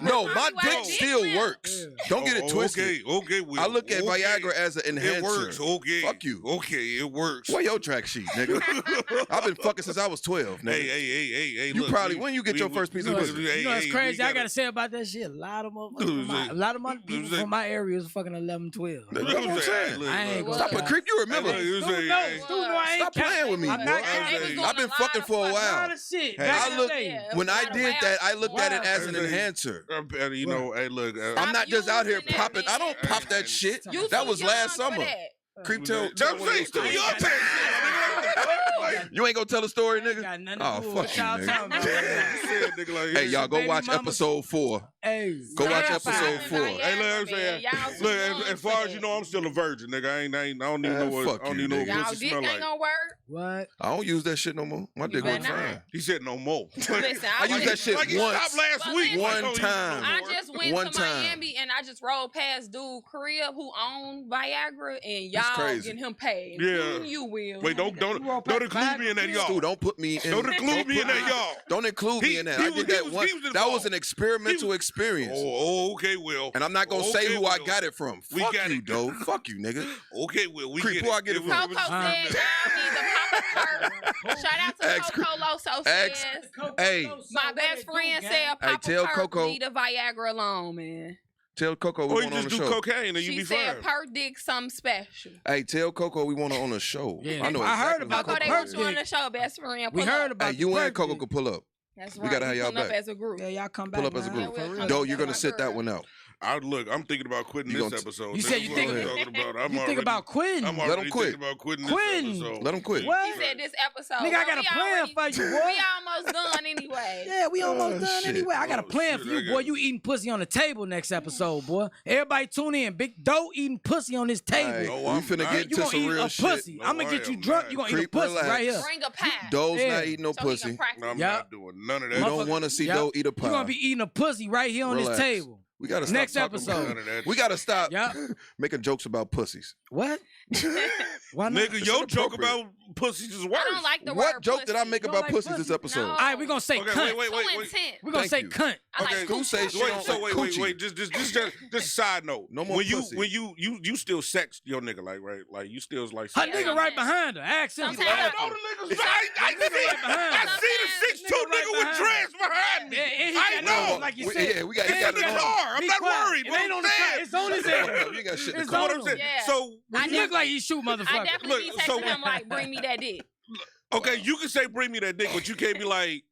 No, my why dick the still dick works. Don't get it twisted. Okay, Will. I look at okay. Viagra as an enhancer. It works, okay. Fuck you. Okay, it works. Where your track sheet, nigga? I've been fucking since I was 12, nigga. Hey, You look, probably, when you get your first piece of pussy? You know what's crazy? I gotta say about that shit. A lot of motherfuckers, a lot of my people from my area is fucking 11, 12. That's what I'm saying. I ain't gonna Stop it, creep. You remember? Stop playing with me, I'm bro. not I've been fucking for a while. Shit. When I did that, I looked at it as an enhancer. You know, hey, look. I'm not just out here using that, popping. I man. don't pop that shit. You That too was young last for summer. that. Creep, tell I'm saying, one of still those your stories. tax. You ain't gonna tell a story, nigga? Got nothing Oh, to do fuck with you, y'all nigga. talking about. Hey, y'all go Baby watch mama- episode 4. Hey, Go watch stop episode it. 4. Hey, look, I'm saying, Y'all too look, young as for far as that. you know, I'm still a virgin, nigga. I don't even Man, know what fuck I don't you, even know what nigga. Y'all pussy dick smell ain't like. gonna work. What? I don't use that shit no more. My dick better work not. fine. He said no more. Listen, I used that shit like he once. stopped last But week. listen, Like, One oh, you time. no I more. just went One to time. Miami and I just rolled past dude crib who owned Viagra and That's y'all crazy. getting him paid. Yeah. You will. Wait, don't include me in that, y'all. Stu, don't put me in. Don't include me in that, y'all. Don't include me in that. I did that once. That was an experimental experience. Oh, okay, Will. And I'm not gonna say Okay, who I Will. got it from. We Fuck got you, it. though. Fuck you, nigga. Okay, Will. We Creep, get who it. I get it If from? Coco said y'all need to pop a perk. Shout out to Ask Coco Loso ask- says. Hey, My best friend said pop tell a perk, Coco- leave the Viagra alone, man. tell Coco we Or you want on just the do show. cocaine and you She be said fine. perk dick something special. Hey, tell Coco we want her on the show. Yeah. I know. I heard exactly about what Coco, they Coco want is. you on the show, best friend. We Pull heard up. about Hey, you the and Coco birthday. could pull up. That's we right. gotta have We y'all pulling up back. as a group. Yeah, y'all come back. Pull up as a man. group. Yeah, we'll Though come you're gonna back. sit that one out. Look, I'm thinking about quitting You this gonna- episode. You said That's you what think- I'm talking about. I'm You think about quitting? I'm Let 'em already quit. thinking about quitting Quitting. this episode. Let 'em quit. What? He said this episode. Nigga, I got a we plan already- for you, boy. We almost done anyway. Yeah, we almost done shit. anyway. I got a Oh, plan shit, for you, I boy. got- You eating pussy on the table next episode, boy. Everybody tune in. Big Doe eating pussy on this table. Hey, No, we I'm finna not. get You to gonna some eat real a shit. pussy. No, I'm gonna I get you am drunk. not. You gonna eat a Creep, pussy relax. right here. Bring a pie. Doe's Yeah. not eating no so he pussy. can practice. I'm Yeah. not doing none of We that. don't want to see Yep. Doe eat a pie. You gonna be eating a pussy right here on Relax. this table. We gotta stop Next talking episode. about- None of that. We gotta stop Yep. making jokes about pussies. What? Why not? Nigga, It's your joke inappropriate. about pussies is worse. I don't like the What word joke did I pussy. make You about don't like pussies pussy? this episode? No. All right, we're gonna say Okay, cunt. wait. Too intense. We're gonna Thank say you. cunt. I like Okay, Who say coochie. shit Wait, on so wait, coochie? just a side note. No more when pussy. you still sex your nigga, like you still like Her sex. nigga right behind her. Ask him. Sometimes I I- know the niggas. I Nigga right behind I us. see the 6'2" Nigga right nigga with behind dreads behind me. Yeah, and he I got know. no, like you We- said. yeah, we got- It's he in got the it on. car. I'm Be not quiet. worried. It but ain't I'm on the car. saying. It's on his head. You got shit in It's the on car. What I'm him. saying. Yeah. So I He look like he shoot I motherfucker. definitely be Look, texting so- him like, bring me that dick. okay, you can say bring me that dick, but you can't be like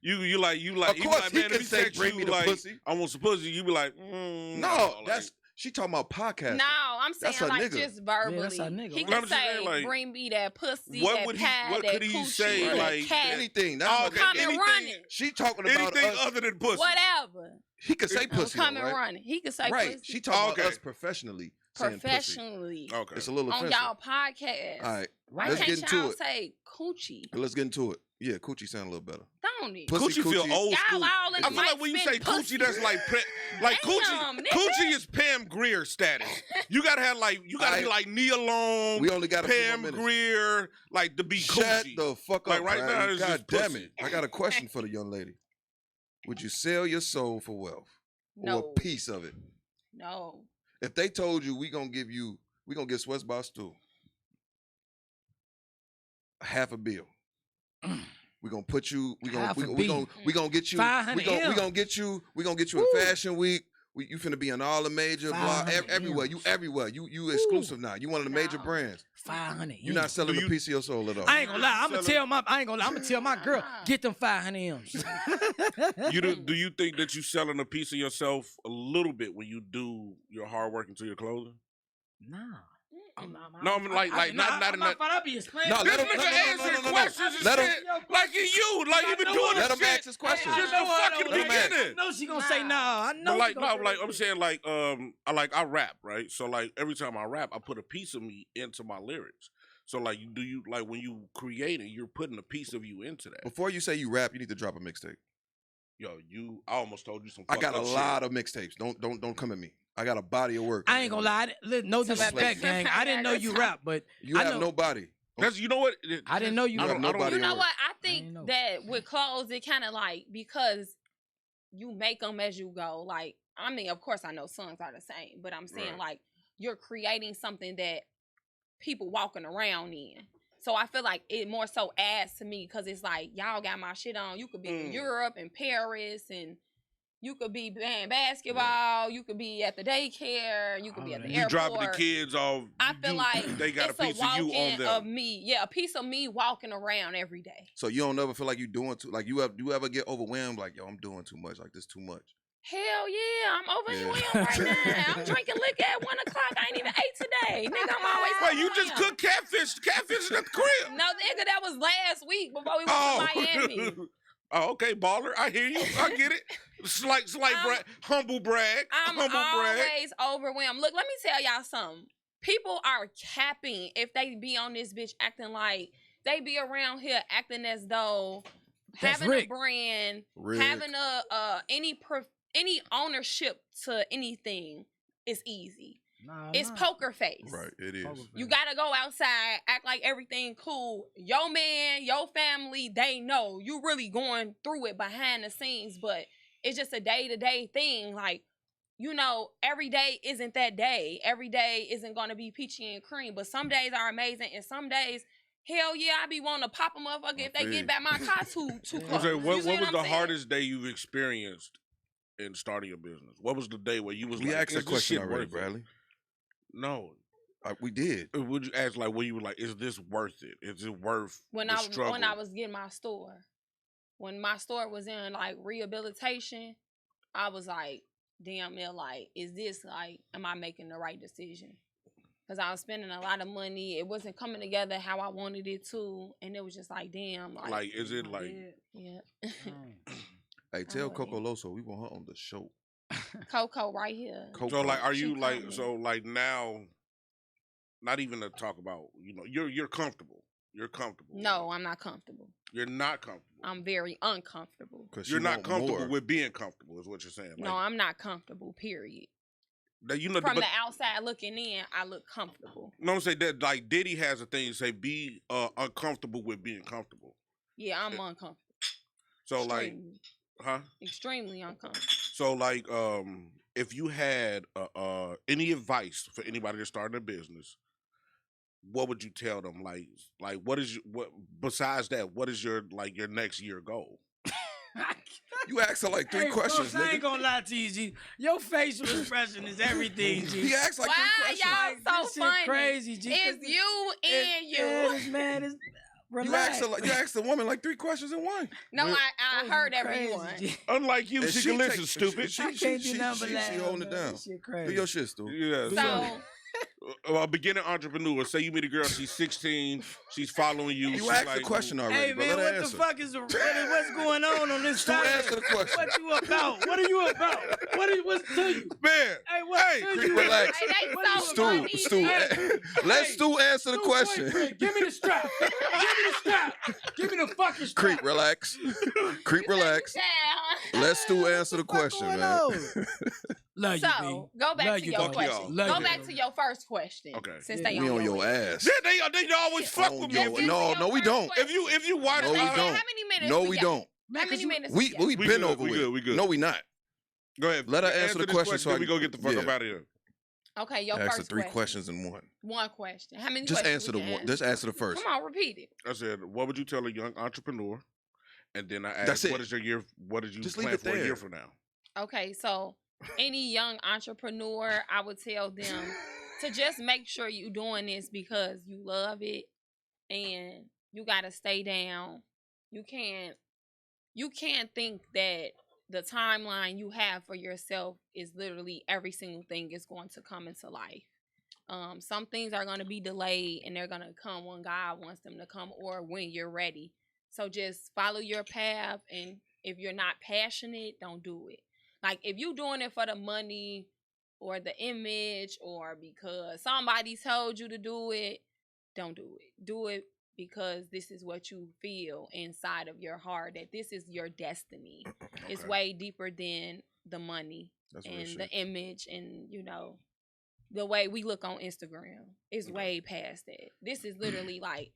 you like Of you course, be like, he man, can if he say text bring you me the like pussy. I want some pussy, you be like, No, that's she talking about podcast. No, I'm saying That's a like nigga. just Yeah, verbally. that's our nigga, He right? can I'm just say, saying, like, bring me that pussy, what that would he- pad, what that could he coochie, say, that like, cat, Anything. That's Oh, my okay, come nigga. and run it. She talking about anything us. other than pussy. Whatever. He could say pussy. Come though, and right? run it. He can say Right. pussy She talking Okay. about us professionally. saying pussy. professionally Okay. It's a little on offensive. y'all podcast. All right. Why Let's can't get into y'all it. say coochie? Let's get into it. Yeah, coochie sound a little better. Don't it? Pussy, Coochie feel coochie. old Y'all school. all in I the feel like mic when you spitting say pussy. coochie, that's like Damn, coochie. nigga. Coochie is Pam Grier status. You gotta have like be Aight. like Nia Long, We only got a few more Pam minutes. Grier, like to be Shut coochie. the fuck Like, up, right now, Brad. it's God just damn pussy. it. I got a question for the young lady. Would you sell your soul for wealth? Or No. a piece of it? No. If they told you we gonna give Sweats Boss Stew half a bill. We gonna put you. We gonna Half we, a we gonna bill. we gonna get you. 500 We gonna M. get you. We gonna get you Woo. in Fashion Week. You finna be on all the major blog 500 everywhere. M's. You everywhere. You exclusive now. You one of the major No. brands. 500. You're not selling Do a you- piece of your soul at all. I ain't gonna lie. I'm gonna Selling- tell my girl, get them 500 M's. Do you think that you selling a piece of yourself a little bit when you do your hard work into your clothing? Nah. No, I'm like not in that. I be explaining. No, This let him- nigga no, no, no, answering no, no, no. questions and Let him- shit like he you, like he been I know doing what- this Let him shit. ask his question. Just the fucking Let him ask. beginning. I know she gonna say no. I know. But like she gonna say I'm that. saying I rap, right? So like every time I rap, I put a piece of me into my lyrics. So like you when you create it, you're putting a piece of you into that. Before you say you rap, you need to drop a mixtape. Yo, I almost told you some. I got a fucked up lot of mixtapes. Don't come at me. I got a body of work. I ain't gonna lie. No So disrespect, that- gang. I didn't know you rap, but You I have know, no body. That's you know what? I didn't know you have rap. nobody. You know work. what? I ain't think know. that with clothes, it kind of like because you make them as you go. Like, I mean, of course, I know songs are the same, but I'm saying Right. like you're creating something that people walking around in. So I feel like it more so adds to me because it's like y'all got my shit on. You could be in Europe and Paris, and you could be playing basketball. You could be at the daycare. You could be at the You airport. dropping the kids off. I feel like they got it's a piece of you on walking them. of me. Yeah, a piece of me walking around every day. So you don't ever feel like you doing too. Like you ever get overwhelmed? Like yo, I'm doing too much. Like this too much. Hell yeah, I'm overwhelmed Yeah. right now. I'm drinking liquor at 1 o'clock. I ain't even ate today. Nigga, I'm always Wait, you just overwhelmed. cooked catfish at the crib? No, nigga, that was last week before we went to Miami. Oh, okay, baller. I hear you. I get it. Slight brag, humble brag. I'm humble brag. always overwhelmed. Look, let me tell y'all something. People are capping if they be on this bitch acting like they be around here acting as though That's having Rick. a brand, Rick. having any ownership to anything is easy. It's poker face. Right. It is. You gotta go outside, act like everything cool. Your man, your family, they know you really going through it behind the scenes, but it's just a day-to-day thing. Like, you know, every day isn't that day. Every day isn't gonna be peachy and cream, but some days are amazing, and some days, hell yeah, I be wanting to pop a motherfucker if they get back my car too close. Okay, You what see was I'm the saying? hardest day you've experienced in starting a business? What was the day where you was We like, asked is that this question shit already, worth it? Bradley. No. We did. Would you ask like when you were like, is this worth it? Is it worth when the I struggle? when I was getting my store. When my store was in like rehabilitation, I was like, damn it, like, is this like, am I making the right decision? Because I was spending a lot of money. It wasn't coming together how I wanted it to. And it was just like, damn. Like, is it like Yeah. Hey, tell Oh, Coco yeah. Loso we want her on the show. Coco right here. Coco. so like are She you like coming. so like now not even to talk about, you know, you're comfortable. You're comfortable. No, I'm not comfortable. You're not comfortable. I'm very uncomfortable. 'Cause You're she not want comfortable more. with being comfortable is what you're saying. No, I'm not comfortable, period. You know, From but, the outside looking in, I look comfortable. no, I'm saying that like Diddy has a thing to say be uncomfortable with being comfortable. Yeah, I'm uncomfortable. So like, Extremely. huh? Extremely uncomfortable. So like, if you had any advice for anybody that's starting a business, what would you tell them? Like what is what besides that? What is your your next year goal? You asked her like three Hey, questions, folks, I ain't nigga. gonna lie to you, G. Your facial expression is everything, G. He asked like Why three questions. y'all so This shit funny? crazy, G. It's you and Yeah, you. this man is You relax. you asked the woman like three questions in one. No, Well, I heard Crazy, everyone. G. Unlike you, And she can listen, take- stupid. She, I can't do nothing but she laugh, holding it man. down. This shit Do crazy. your shit, Stu. Yeah. So A beginning entrepreneur. Say you meet a girl, she's 16, she's following you. You she's asked like, the question already, Hey but man, let her what answer. the fuck is what's going on this Stu, side? answer the question. What you about? What are you about? What's to you? Man, Hey, what's Hey, to Creep, you? relax. Hey, they What so you Stu, funny. Stu, Hey, let hey, Stu answer the Stu, question. boyfriend, give me the strap. Give me the strap. Give me the fucking strap. Creep, relax. Creep, relax. Down. Let Stu answer the What the fuck question, going man. on? Love you, So go back Love to you, your dog. question. Love Go you. back to your first question. Okay. Since Yeah. they We on on your ass. ass. yeah, they always fuck On with me. your- If you, no, no, we don't. if you watch, No, we How don't. many minutes? No, we we got? don't. Man, How many minutes? We got? we We been good, over we with. good, we good. No, we not. Go ahead. Let her answer the this question so I then we can- go get the fuck up yeah. out of here. Okay, your Ask first her three question. questions in one. One question. How many? Just questions answer we the can one. ask? Just answer the first. Come on, repeat it. I said, what would you tell a young entrepreneur? And then I That's asked, it. what is your year? What did you Just leave plan it for a year there. from now? Okay, so any young entrepreneur, I would tell them to just make sure you doing this because you love it and you gotta stay down. You can't think that the timeline you have for yourself is literally every single thing is going to come into life. Some things are gonna be delayed and they're gonna come when God wants them to come or when you're ready. So just follow your path, and if you're not passionate, don't do it. Like if you doing it for the money or the image or because somebody told you to do it, don't do it. Do it because this is what you feel inside of your heart, that this is your destiny. It's Okay. way deeper than the money That's real and shit. the image and, you know, the way we look on Instagram. It's way past that. This is literally like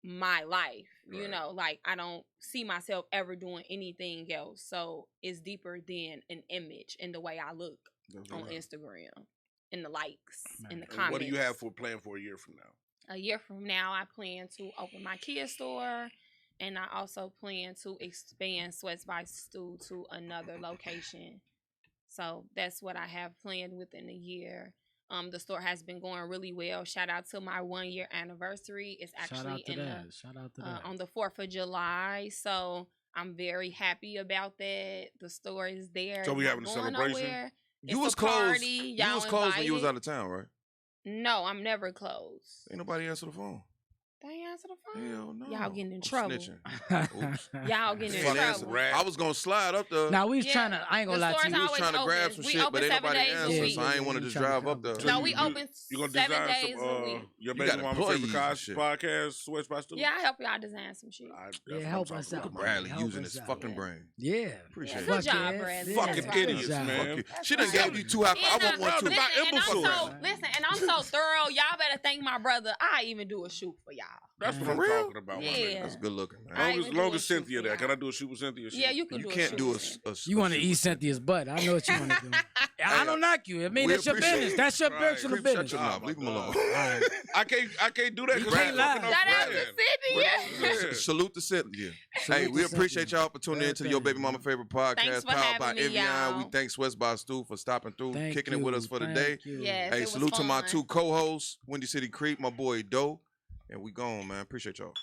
my life, you Right. know, like I don't see myself ever doing anything else. So it's deeper than an image and the way I look That's on real. Instagram and the likes and the And comments. what do you have for plan for a year from now? A year from now, I plan to open my kids store, and I also plan to expand Sweats by Stu to another location. So that's what I have planned within a year. The store has been going really well. Shout out to my 1 year anniversary. It's Shout actually out to in that. Shout out to that. on the 4th of July. So I'm very happy about that. The store is there. So we It's having not a going celebration? nowhere. You It's was a closed. party. You Y'all was closed when you was invited. out of town, right? No, I'm never closed. Ain't nobody answer the phone. They answer the phone. Hell no. Y'all getting in I'm trouble. snitching. Oops. Y'all getting in Fuck Yeah, answer. trouble. rat. I was gonna slide up there. Now we was Yeah, trying to. I ain't gonna the lie to store's you. We was always trying to grab open. some We shit, but open ain't 7 nobody days a answer, week. so I ain't want to We just trying to drive come up there. up. No, we you- open You gonna 7 design days some a week. your You baby got mama employees favorite and shit. podcast, Sweats by Stu? Yeah, I help y'all design some shit. Yeah, help us out. Look at Bradley Help using us his out. fucking Yeah. brain. Yeah. Appreciate Good it. job, Fuckhead. Bradley. Yeah. Fucking That's right. idiots, Good man. job. She done gave you two. I want one too. Listen, about and I'm imbecile. so and I'm so thorough. Y'all better thank my brother. I even do a shoot for y'all. That's what For I'm real? talking about, my Yeah. nigga. That's good looking, I man. even do Long a as shoot Cynthia for there. Can y'all. I do a shoot with Cynthia? Yeah, you can You do can't a do a. shoot. You want to eat Cynthia's butt. I know what you want to do. I don't knock you. I mean, We that's your appreciate business. it. That's your Right. personal Creep, shut business. your mouth. Leave him alone. Alright. I can't do that You because can't I'm lie. fucking up Shout out to Fred. Cynthia. Salute to Cynthia. Salute Hey, to we appreciate Cynthia. y'all for tuning in to the Your Thank Baby you, Mama man. Favorite Podcast, Thanks for powered by having me, Evian. y'all. We thank Sweats by Stu for stopping through, Thank kicking it with us for the day. Thank you. Yes, Hey, it was salute to my fun. two co-hosts, Windy City Creep, my boy Doe. And we gone, man. Appreciate y'all.